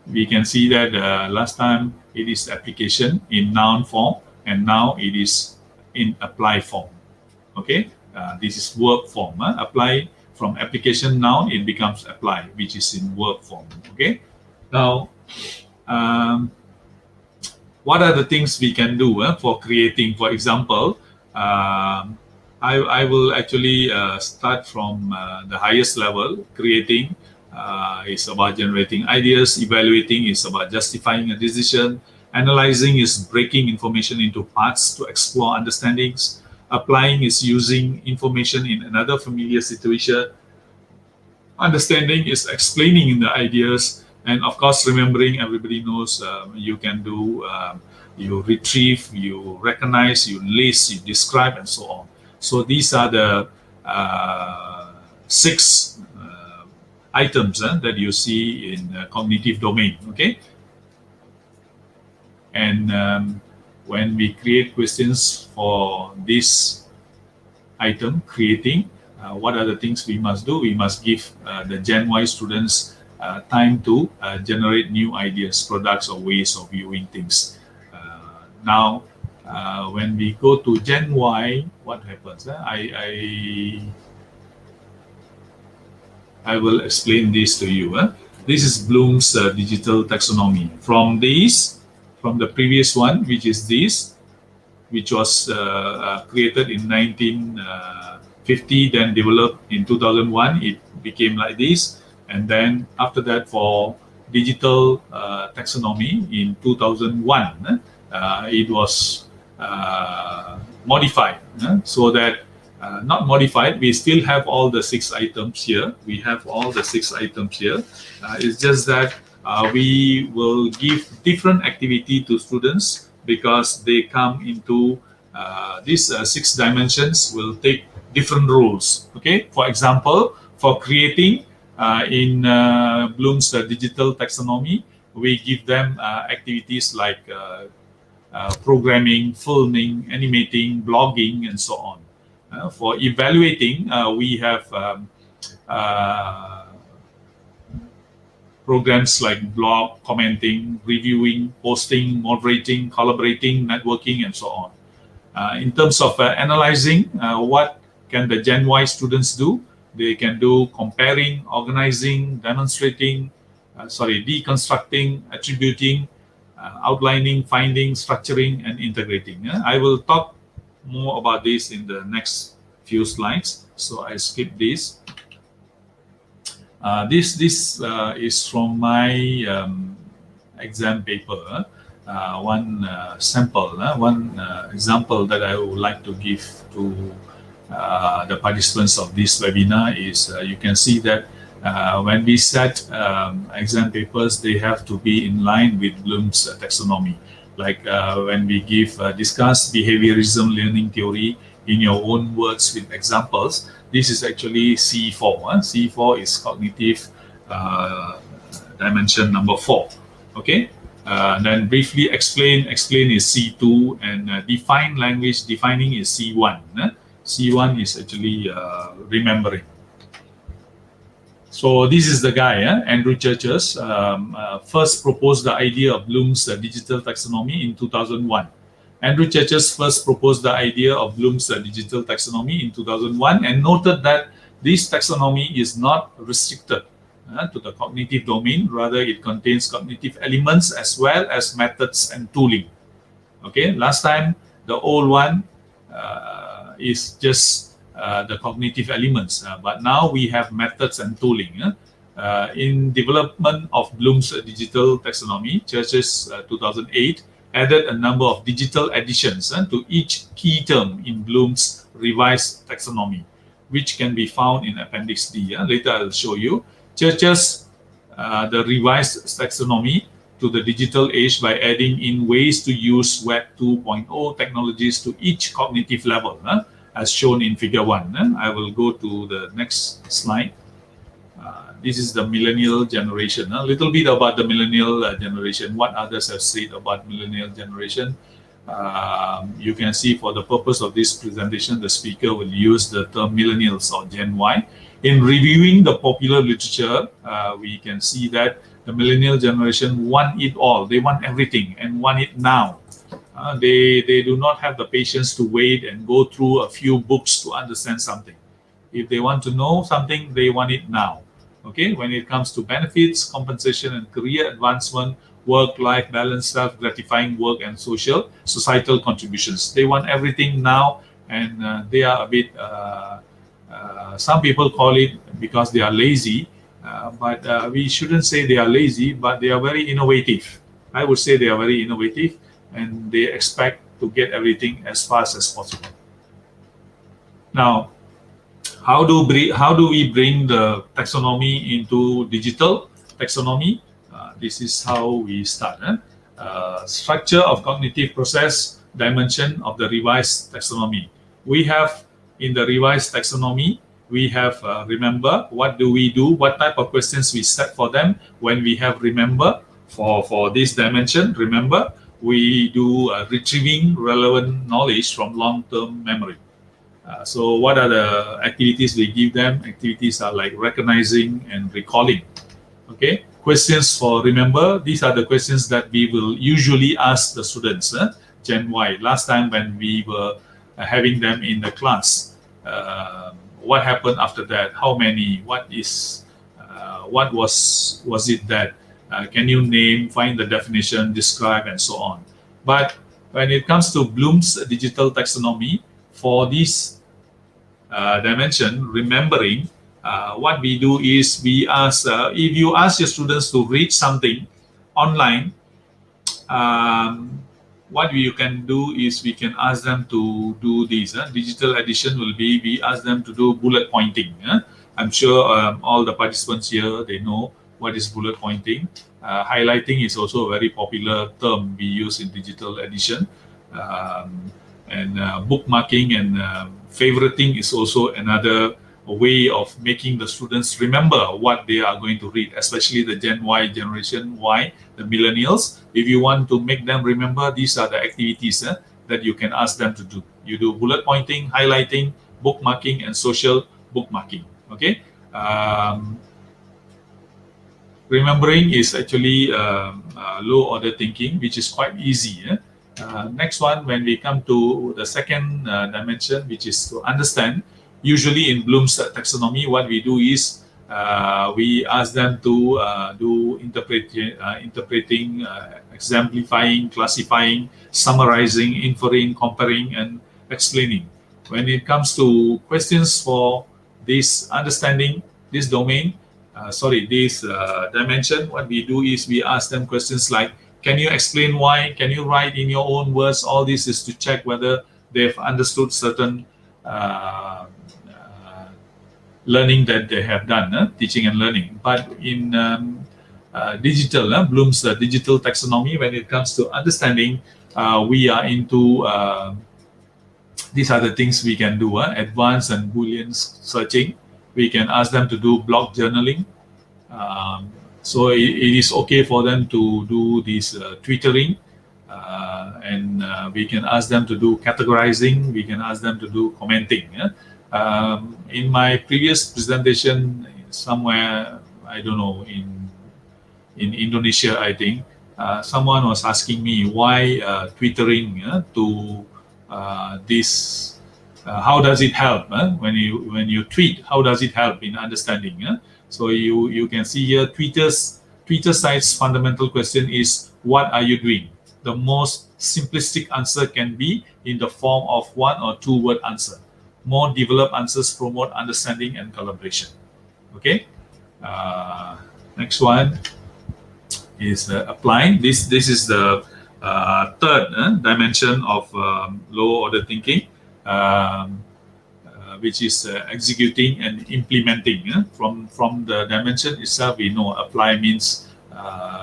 we can see that last time it is application in noun form, and now it is in apply form. Okay, this is verb form. Apply from application noun, it becomes apply, which is in verb form. Okay, now what are the things we can do for creating? For example, I will actually start from the highest level. Creating is about generating ideas. Evaluating is about justifying a decision. Analyzing is breaking information into parts to explore understandings. Applying is using information in another familiar situation. Understanding is explaining the ideas. And of course, remembering, everybody knows you can do, you retrieve, you recognize, you list, you describe, and so on. So these are the 6 items that you see in cognitive domain, okay? And when we create questions for this item, creating, what are the things we must do? We must give the Gen Y students time to generate new ideas, products, or ways of viewing things. Now, when we go to Gen Y, what happens? I will explain this to you. This is Bloom's digital taxonomy. From the previous one, which is this, which was created in 1950, then developed in 2001, it became like this. And then after that, for digital taxonomy in 2001, it was modified so that not modified, we still have all the 6 items here. We have all the 6 items here. It's just that we will give different activity to students because they come into these 6 dimensions will take different roles. Okay, for example, for creating in Bloom's digital taxonomy, we give them activities like programming, filming, animating, blogging, and so on. For evaluating, we have programs like blog, commenting, reviewing, posting, moderating, collaborating, networking, and so on. In terms of analyzing, what can the Gen Y students do? They can do comparing, organizing, demonstrating, deconstructing, attributing, outlining, finding, structuring, and integrating. I will talk more about this in the next few slides, so I skip this. This is from my exam paper. One sample, one example that I would like to give to the participants of this webinar is you can see that when we set exam papers, they have to be in line with Bloom's taxonomy. Like when we discuss behaviorism learning theory in your own words with examples, this is actually C4. C4 is cognitive dimension number 4. Okay. Then briefly explain is C2, and define language, defining is C1. C1 is actually remembering. So this is the guy, Andrew Churches, first proposed the idea of Bloom's digital taxonomy in 2001. Andrew Churches first proposed the idea of Bloom's digital taxonomy in 2001 and noted that this taxonomy is not restricted to the cognitive domain. Rather, it contains cognitive elements as well as methods and tooling. Okay, last time the old one is just the cognitive elements, but now we have methods and tooling. In development of Bloom's digital taxonomy, Churches 2008 added a number of digital additions to each key term in Bloom's revised taxonomy, which can be found in Appendix D. Later I'll show you. Churches the revised taxonomy to the digital age by adding in ways to use Web 2.0 technologies to each cognitive level, as shown in Figure 1. I will go to the next slide. This is the millennial generation. A little bit about the millennial generation, what others have said about millennial generation. You can see for the purpose of this presentation, the speaker will use the term millennials or Gen Y. In reviewing the popular literature, we can see that the millennial generation want it all. They want everything and want it now. They do not have the patience to wait and go through a few books to understand something. If they want to know something, they want it now. Okay, when it comes to benefits, compensation, and career advancement, work-life balance, self-gratifying work, and societal contributions, they want everything now, and they are a bit. Some people call it because they are lazy, but we shouldn't say they are lazy, but they are very innovative. I would say they are very innovative, and they expect to get everything as fast as possible. Now, how do we bring the taxonomy into digital taxonomy? This is how we start. Structure of cognitive process dimension of the revised taxonomy. We have in the revised taxonomy, we have remember. What do we do? What type of questions we set for them when we have remember for this dimension? Remember, we do retrieving relevant knowledge from long-term memory. So what are the activities we give them? Activities are like recognizing and recalling. Okay, questions for remember. These are the questions that we will usually ask the students, Gen Y. Last time when we were having them in the class, what happened after that? How many? What is? What was it that? Can you name, find the definition, describe, and so on. But when it comes to Bloom's digital taxonomy, for this dimension, remembering, what we do is we ask, if you ask your students to read something online, what you can do is we can ask them to do this. Digital addition will be, we ask them to do bullet pointing. I'm sure all the participants here, they know what is bullet pointing. Highlighting is also a very popular term we use in digital addition. And bookmarking and favoriting is also another way of making the students remember what they are going to read, especially the Gen Y generation Y, the millennials. If you want to make them remember, these are the activities that you can ask them to do. You do bullet pointing, highlighting, bookmarking, and social bookmarking. Okay. remembering is actually low order thinking, which is quite easy. Next one, when we come to the second dimension, which is to understand, usually in Bloom's taxonomy, what we do is we ask them to do interpreting, exemplifying, classifying, summarizing, inferring, comparing, and explaining. When it comes to questions for this understanding, this domain, this dimension, what we do is we ask them questions like, can you explain why? Can you write in your own words? All this is to check whether they've understood certain learning that they have done, teaching and learning. But in digital, Bloom's digital taxonomy, when it comes to understanding, we are into these are the things we can do, advanced and Boolean searching. We can ask them to do block journaling. So it is okay for them to do this twittering, and we can ask them to do categorizing. We can ask them to do commenting. In my previous presentation, somewhere, I don't know, in Indonesia, I think, someone was asking me why twittering to this. How does it help when you tweet? How does it help in understanding? So you can see here Twitter site's fundamental question is, what are you doing? The most simplistic answer can be in the form of 1 or 2 word answer. More developed answers promote understanding and collaboration. Okay. Next one is applying. This is the third dimension of low order thinking. Which is executing and implementing. From the dimension itself, we know apply means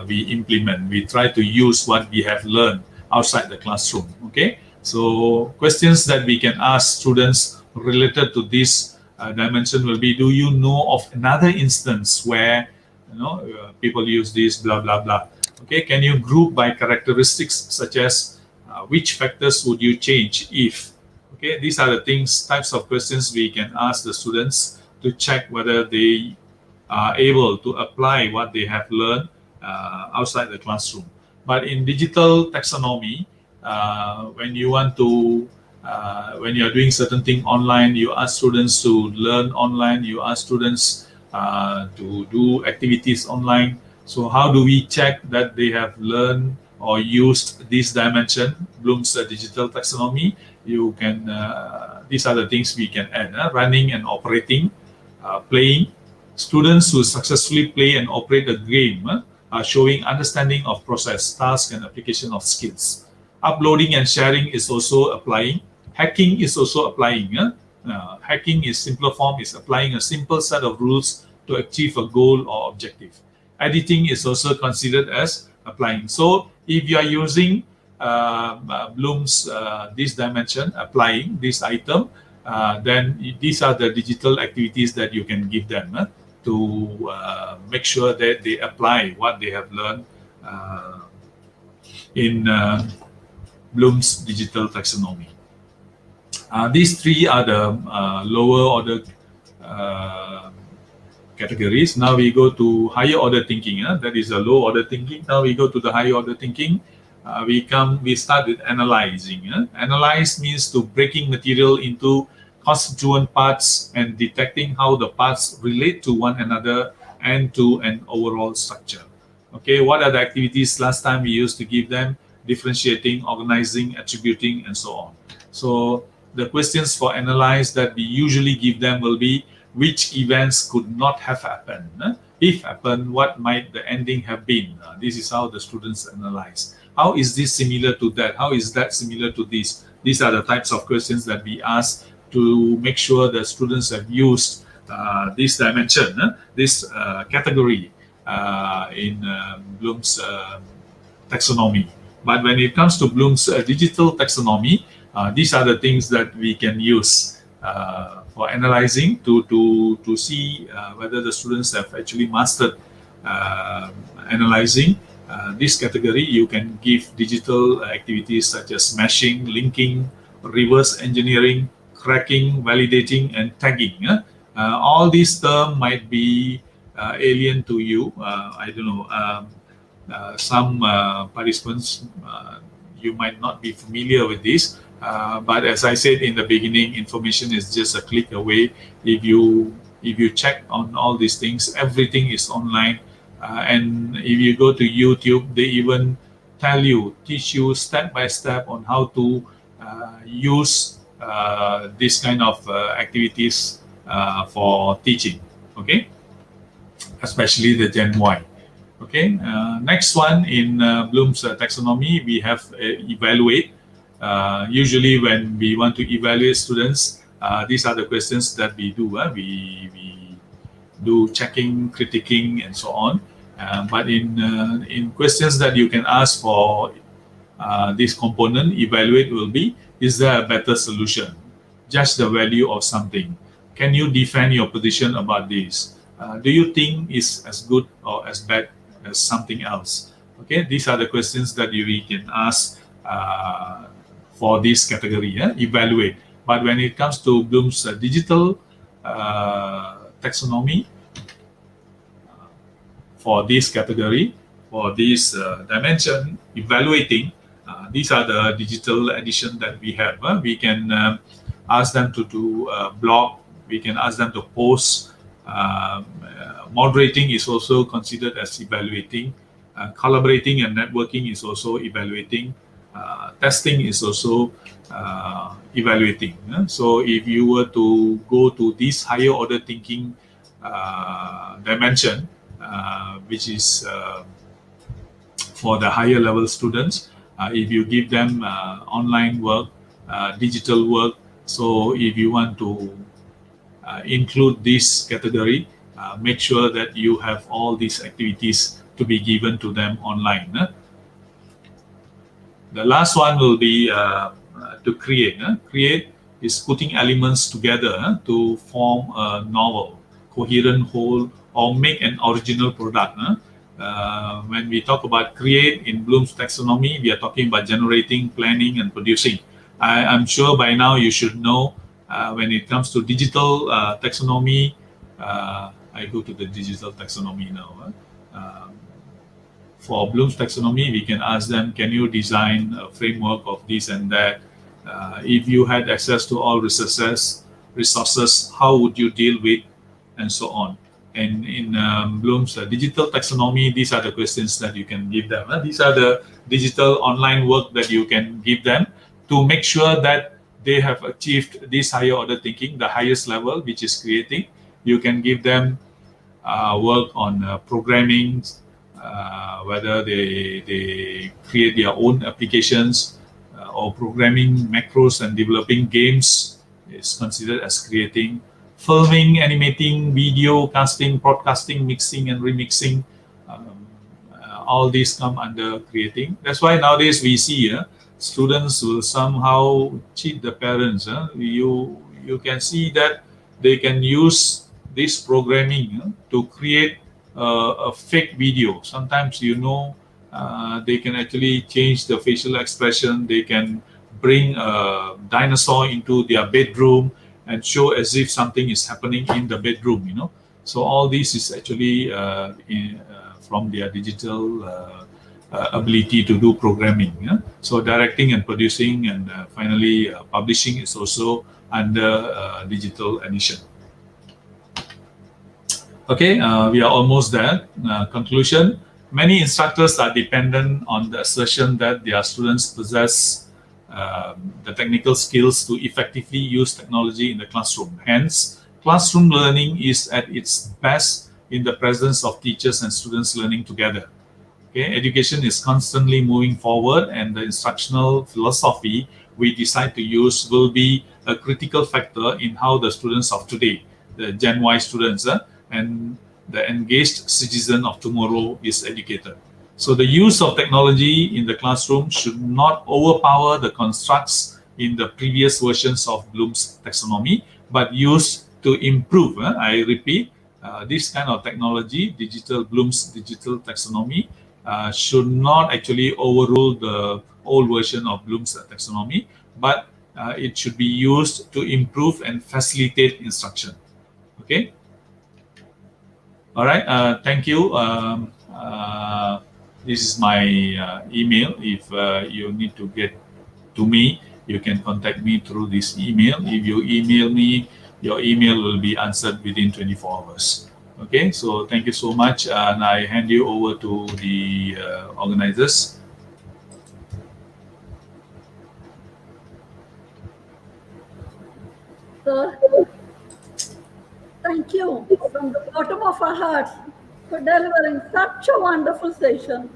we implement. We try to use what we have learned outside the classroom. Okay, so questions that we can ask students related to this dimension will be: do you know of another instance where people use this blah blah blah? Okay, can you group by characteristics such as which factors would you change if? Okay, these are the types of questions we can ask the students to check whether they are able to apply what they have learned outside the classroom. But in digital taxonomy, when you want to, when you are doing certain thing online, you ask students to learn online, you ask students to do activities online. So how do we check that they have learned or used this dimension, Bloom's digital taxonomy? You can, these are the things we can add: running and operating, playing. Students who successfully play and operate a game are showing understanding of process, task, and application of skills. Uploading and sharing is also applying. Hacking is also applying. Hacking is simpler form, is applying a simple set of rules to achieve a goal or objective. Editing is also considered as applying. So if you are using Bloom's this dimension, applying this item, then these are the digital activities that you can give them to make sure that they apply what they have learned in Bloom's digital taxonomy. These three are the lower order categories. Now we go to higher order thinking. That is a low order thinking. Now we go to the higher order thinking. We start with analyzing. Analyze means to breaking material into constituent parts and detecting how the parts relate to one another and to an overall structure. Okay, what are the activities last time we used to give them? Differentiating, organizing, attributing, and so on. So the questions for analyze that we usually give them will be: which events could not have happened? If happened, what might the ending have been? This is how the students analyze. How is this similar to that? How is that similar to this? These are the types of questions that we ask to make sure that students have used this dimension, this category in Bloom's taxonomy. But when it comes to Bloom's digital taxonomy, these are the things that we can use for analyzing to see whether the students have actually mastered analyzing. This category, you can give digital activities such as meshing, linking, reverse engineering, cracking, validating, and tagging. All these terms might be alien to you. I don't know. Some participants, you might not be familiar with this. But as I said in the beginning, information is just a click away. If you check on all these things, everything is online. And if you go to YouTube, they even teach you step by step on how to use this kind of activities for teaching. Okay, especially the Gen Y. Okay, next one in Bloom's taxonomy, we have evaluate. Usually when we want to evaluate students, these are the questions that we do. We do checking, critiquing, and so on. But in questions that you can ask for this component, evaluate will be, is there a better solution? Judge the value of something. Can you defend your position about this? Do you think it's as good or as bad as something else? Okay, these are the questions that you can ask for this category, evaluate. But when it comes to Bloom's digital taxonomy, for this category, for this dimension, evaluating, these are the digital edition that we have. We can ask them to do blog, we can ask them to post. Moderating is also considered as evaluating. Collaborating and networking is also evaluating. Testing is also evaluating. So if you were to go to this higher order thinking dimension, which is for the higher level students, if you give them online work, digital work, so if you want to include this category, make sure that you have all these activities to be given to them online. The last one will be to create. Create is putting elements together to form a novel, coherent whole, or make an original product. When we talk about create in Bloom's taxonomy, we are talking about generating, planning, and producing. I'm sure by now you should know when it comes to digital taxonomy. I go to the digital taxonomy now. For Bloom's taxonomy, we can ask them, can you design a framework of this and that? If you had access to all resources, how would you deal with, and so on. And in Bloom's digital taxonomy, these are the questions that you can give them. These are the digital online work that you can give them to make sure that they have achieved this higher order thinking, the highest level, which is creating. You can give them work on programming, whether they create their own applications or programming macros and developing games is considered as creating. Filming, animating, video casting, broadcasting, mixing and remixing, all these come under creating. That's why nowadays we see students will somehow cheat the parents. You can see that they can use this programming to create a fake video. Sometimes they can actually change the facial expression. They can bring a dinosaur into their bedroom and show as if something is happening in the bedroom. So all this is actually from their digital ability to do programming. So directing and producing and finally publishing is also under digital edition. Okay, we are almost there. Conclusion. Many instructors are dependent on the assertion that their students possess the technical skills to effectively use technology in the classroom. Hence, classroom learning is at its best in the presence of teachers and students learning together. Okay, education is constantly moving forward, and the instructional philosophy we decide to use will be a critical factor in how the students of today, the Gen Y students, and the engaged citizen of tomorrow is educated. So the use of technology in the classroom should not overpower the constructs in the previous versions of Bloom's taxonomy, but used to improve. I repeat, this kind of technology, Bloom's digital taxonomy, should not actually overrule the old version of Bloom's taxonomy, but it should be used to improve and facilitate instruction. Okay. All right. Thank you. This is my email. If you need to get to me, you can contact me through this email. If you email me, your email will be answered within 24 hours. Okay. So thank you so much, and I hand you over to the organizers. Sir, thank you from the bottom of our hearts for delivering such a wonderful session.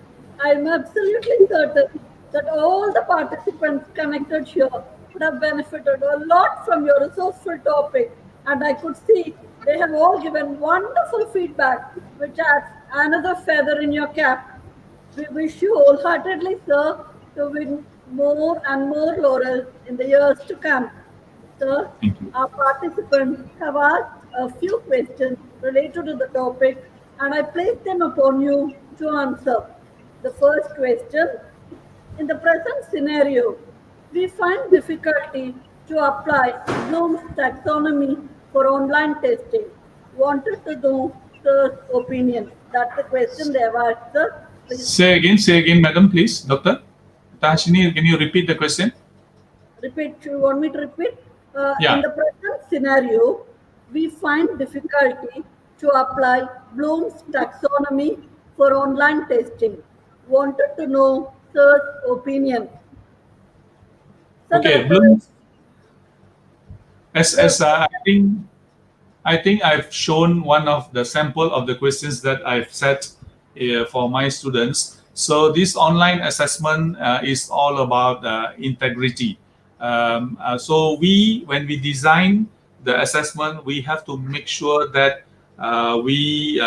I am absolutely certain that all the participants connected here would have benefited a lot from your resourceful topic, and I could see they have all given wonderful feedback, which adds another feather in your cap. We wish you wholeheartedly, sir, to win more and more laurels in the years to come. Sir, Thank you. our participants have asked a few questions related to the topic, and I place them upon you to answer. The first question: in the present scenario, we find difficulty to apply Bloom's taxonomy for online testing. Wanted to know sir's opinion. That's the question they have asked, sir. Please Say again, madam, please. Doctor Tashini, can you repeat the question? repeat. You want me to repeat? Yeah. In the present scenario, we find difficulty to apply Bloom's taxonomy for online testing. Wanted to know sir's opinion. Sir, Okay, the Bloom. As I think I've shown one of the sample of the questions that I've set for my students. So this online assessment is all about integrity. So when we design the assessment, we have to make sure that we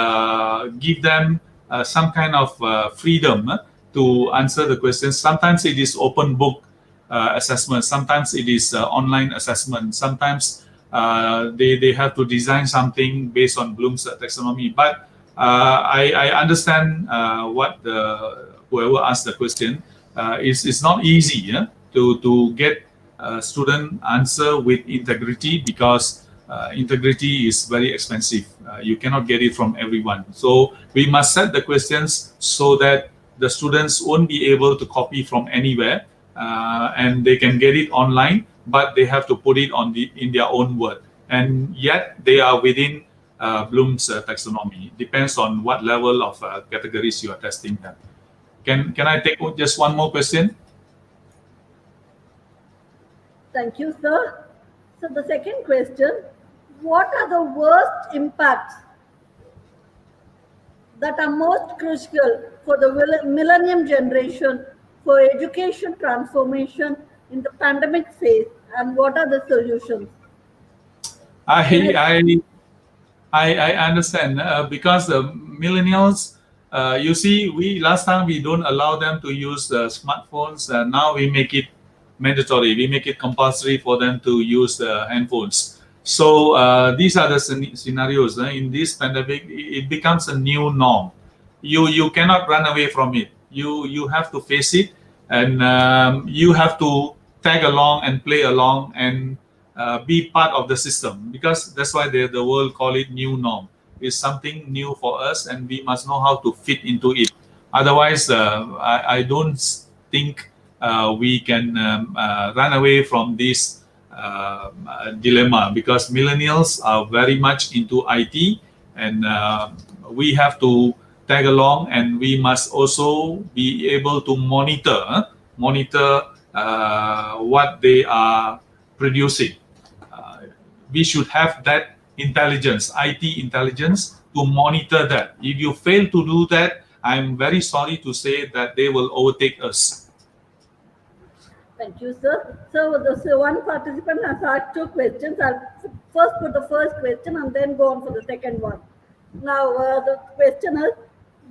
give them some kind of freedom to answer the questions. Sometimes it is open book assessment. Sometimes it is online assessment. Sometimes they have to design something based on Bloom's taxonomy. But I understand what whoever asked the question. It's not easy to get student answer with integrity, because integrity is very expensive. You cannot get it from everyone. So we must set the questions so that the students won't be able to copy from anywhere, and they can get it online, but they have to put it in their own word. And yet they are within Bloom's taxonomy. Depends on what level of categories you are testing them. Can I take just one more question? Thank you, sir. So the second question: what are the worst impacts that are most crucial for the millennium generation for education transformation in the pandemic phase, and what are the solutions? I understand because the millennials, you see, we last time we don't allow them to use smartphones. Now we make it mandatory. We make it compulsory for them to use handphones. So these are the scenarios. In this pandemic, it becomes a new norm. You cannot run away from it. You have to face it, and you have to tag along and play along and be part of the system, because that's why the world call it new norm. It's something new for us, and we must know how to fit into it. Otherwise, I don't think we can run away from this dilemma, because millennials are very much into IT, and we have to tag along, and we must also be able to monitor what they are producing. We should have that intelligence, IT intelligence, to monitor that. If you fail to do that, I'm very sorry to say that they will overtake us. Thank you, sir. So one participant has asked two questions. I'll first put the first question and then go on for the second one. Now, the question is: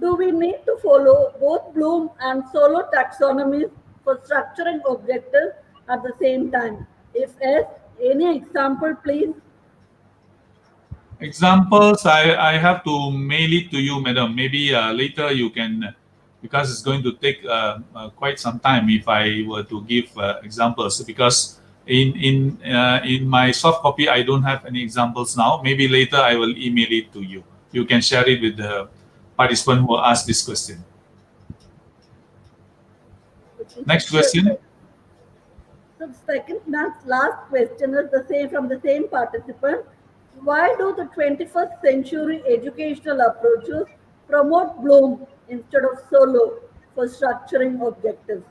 do we need to follow both Bloom and Solow taxonomies for structuring objectives at the same time? If yes, any example, please? Examples, I have to mail it to you, madam. Maybe later you can, because it's going to take quite some time if I were to give examples, because in my soft copy I don't have any examples now. Maybe later I will email it to you. you can share it with the participant who asked this question. Next question. So the second last question is the same from the same participant. Why do the 21st century educational approaches promote Bloom instead of Solo for structuring objectives?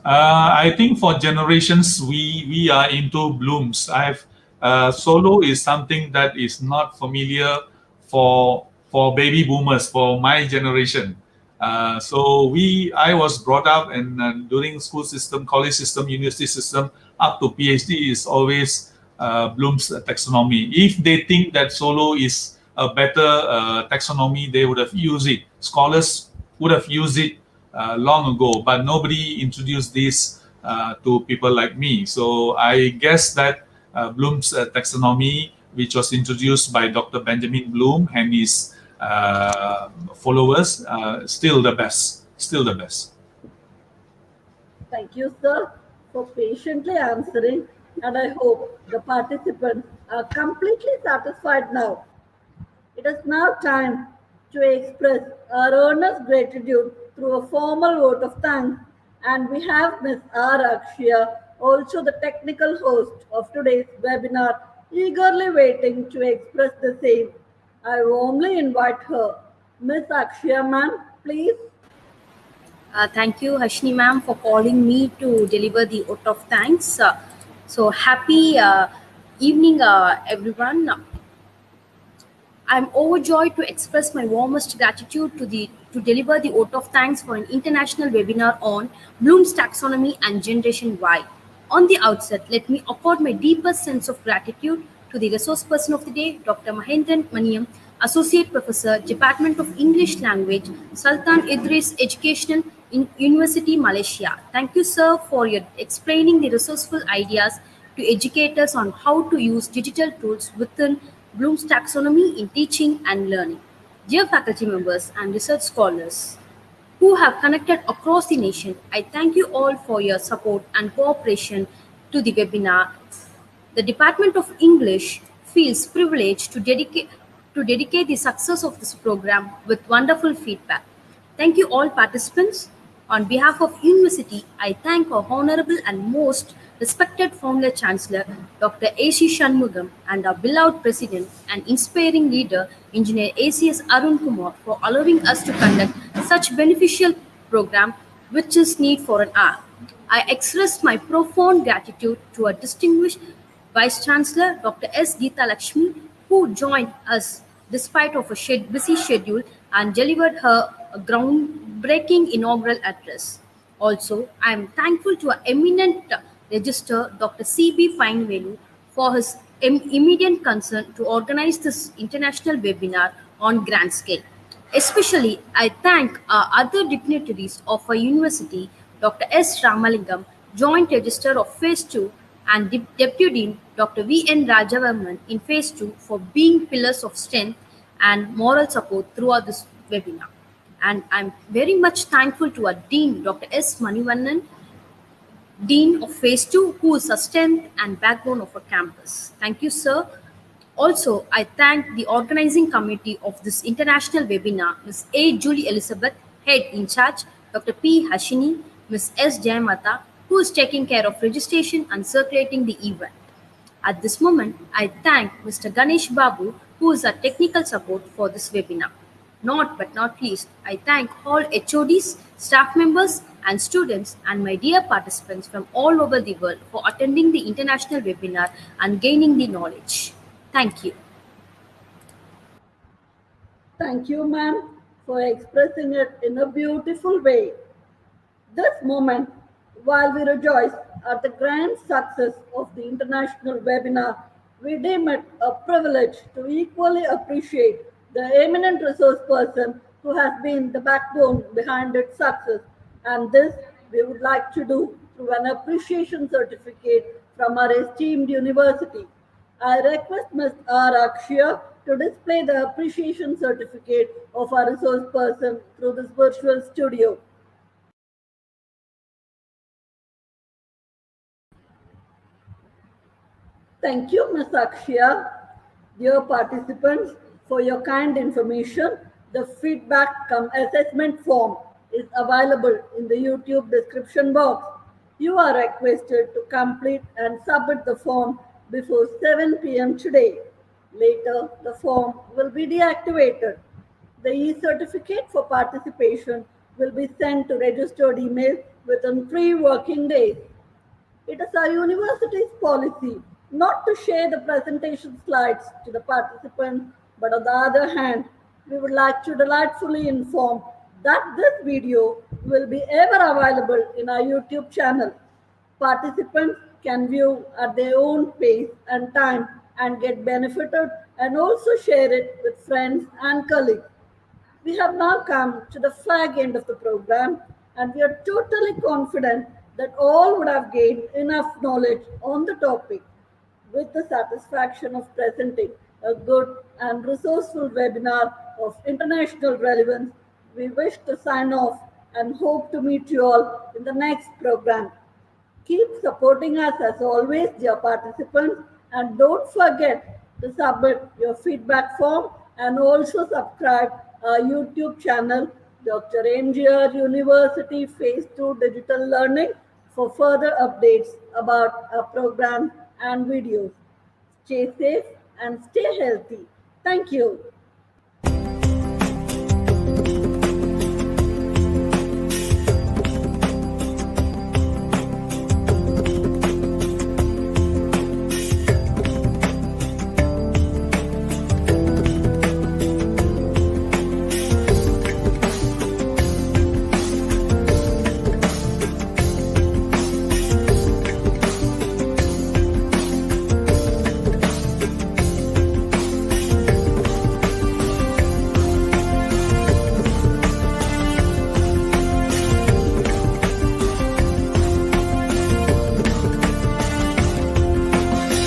I think for generations we are into Blooms. Solo is something that is not familiar for baby boomers, for my generation. I was brought up, and during school system, college system, university system, up to PhD is always Bloom's taxonomy. If they think that Solo is a better taxonomy, they would have used it. Scholars would have used it long ago, but nobody introduced this to people like me. So I guess that Bloom's taxonomy, which was introduced by Dr. Benjamin Bloom and his followers, still the best. Still the best. Thank you, sir, for patiently answering, and I hope the participants are completely satisfied now. It is now time to express our earnest gratitude through a formal vote of thanks, and we have Ms. R. Akshya, also the technical host of today's webinar, eagerly waiting to express the same. I warmly invite her. Ms. Akshya, ma'am, please. Thank you, Hashni ma'am, for calling me to deliver the vote of thanks. So happy evening, everyone. I'm overjoyed to express my warmest gratitude to deliver the vote of thanks for an international webinar on Bloom's taxonomy and Generation Y. On the outset, let me accord my deepest sense of gratitude to the resource person of the day, Dr. Mahendran Maniam, Associate Professor, Department of English Language, Sultan Idris Educational University, Malaysia. Thank you, sir, for your explaining the resourceful ideas to educators on how to use digital tools within Bloom's taxonomy in teaching and learning. Dear faculty members and research scholars who have connected across the nation, I thank you all for your support and cooperation to the webinar. The Department of English feels privileged to dedicate the success of this program with wonderful feedback. Thank you all participants. On behalf of University, I thank our Honorable and most respected Founder Chancellor, Dr. A.C. Shanmugam, and our beloved President and inspiring leader, Engineer ACS Arun Kumar, for allowing us to conduct such beneficial program, which is need for an hour. I express my profound gratitude to our distinguished Vice Chancellor, Dr. S. Geeta Lakshmi, who joined us despite of a busy schedule and delivered her a groundbreaking inaugural address. Also, I am thankful to our eminent Registrar, Dr. C.B. Finevelu, for his immediate concern to organize this international webinar on grand scale. Especially, I thank our other dignitaries of our university, Dr. S. Ramalingam, Joint Registrar of Phase 2, and Deputy Dean Dr. V.N. Rajavarman in Phase 2 for being pillars of strength and moral support throughout this webinar. And I'm very much thankful to our Dean, Dr. S. Manivannan, Dean of Phase 2, who is a strength and backbone of our campus. Thank you, sir. Also, I thank the organizing committee of this international webinar, Ms. A. Julie Elizabeth, Head in Charge, Dr. P. Hashini, Ms. S. Jayamata, who is taking care of registration and circulating the event. At this moment, I thank Mr. Ganesh Babu, who is our technical support for this webinar. Not but not least, I thank all HODs, staff members, and students, and my dear participants from all over the world for attending the international webinar and gaining the knowledge. Thank you. Thank you, ma'am, for expressing it in a beautiful way. This moment, while we rejoice at the grand success of the international webinar, we deem it a privilege to equally appreciate the eminent resource person who has been the backbone behind its success. And this we would like to do through an appreciation certificate from our esteemed university. I request Ms. R. Akshya to display the appreciation certificate of our resource person through this virtual studio. Thank you, Ms. Akshya. Dear participants, For your kind information, the feedback cum assessment form is available in the YouTube description box. You are requested to complete and submit the form before 7 p.m. today. Later, the form will be deactivated. The e-certificate for participation will be sent to registered email within 3 working days. It is our university's policy not to share the presentation slides to the participants, but on the other hand, we would like to delightfully inform that this video will be ever available in our YouTube channel. Participants can view at their own pace and time and get benefited and also share it with friends and colleagues. We have now come to the fag end of the program, and we are totally confident that all would have gained enough knowledge on the topic. With the satisfaction of presenting a good and resourceful webinar of international relevance, we wish to sign off and hope to meet you all in the next program. Keep supporting us as always, dear participants, and don't forget to submit your feedback form and also subscribe our YouTube channel, Dr. NGR University Phase 2 Digital Learning, for further updates about our program and videos. Stay safe and stay healthy. Thank you.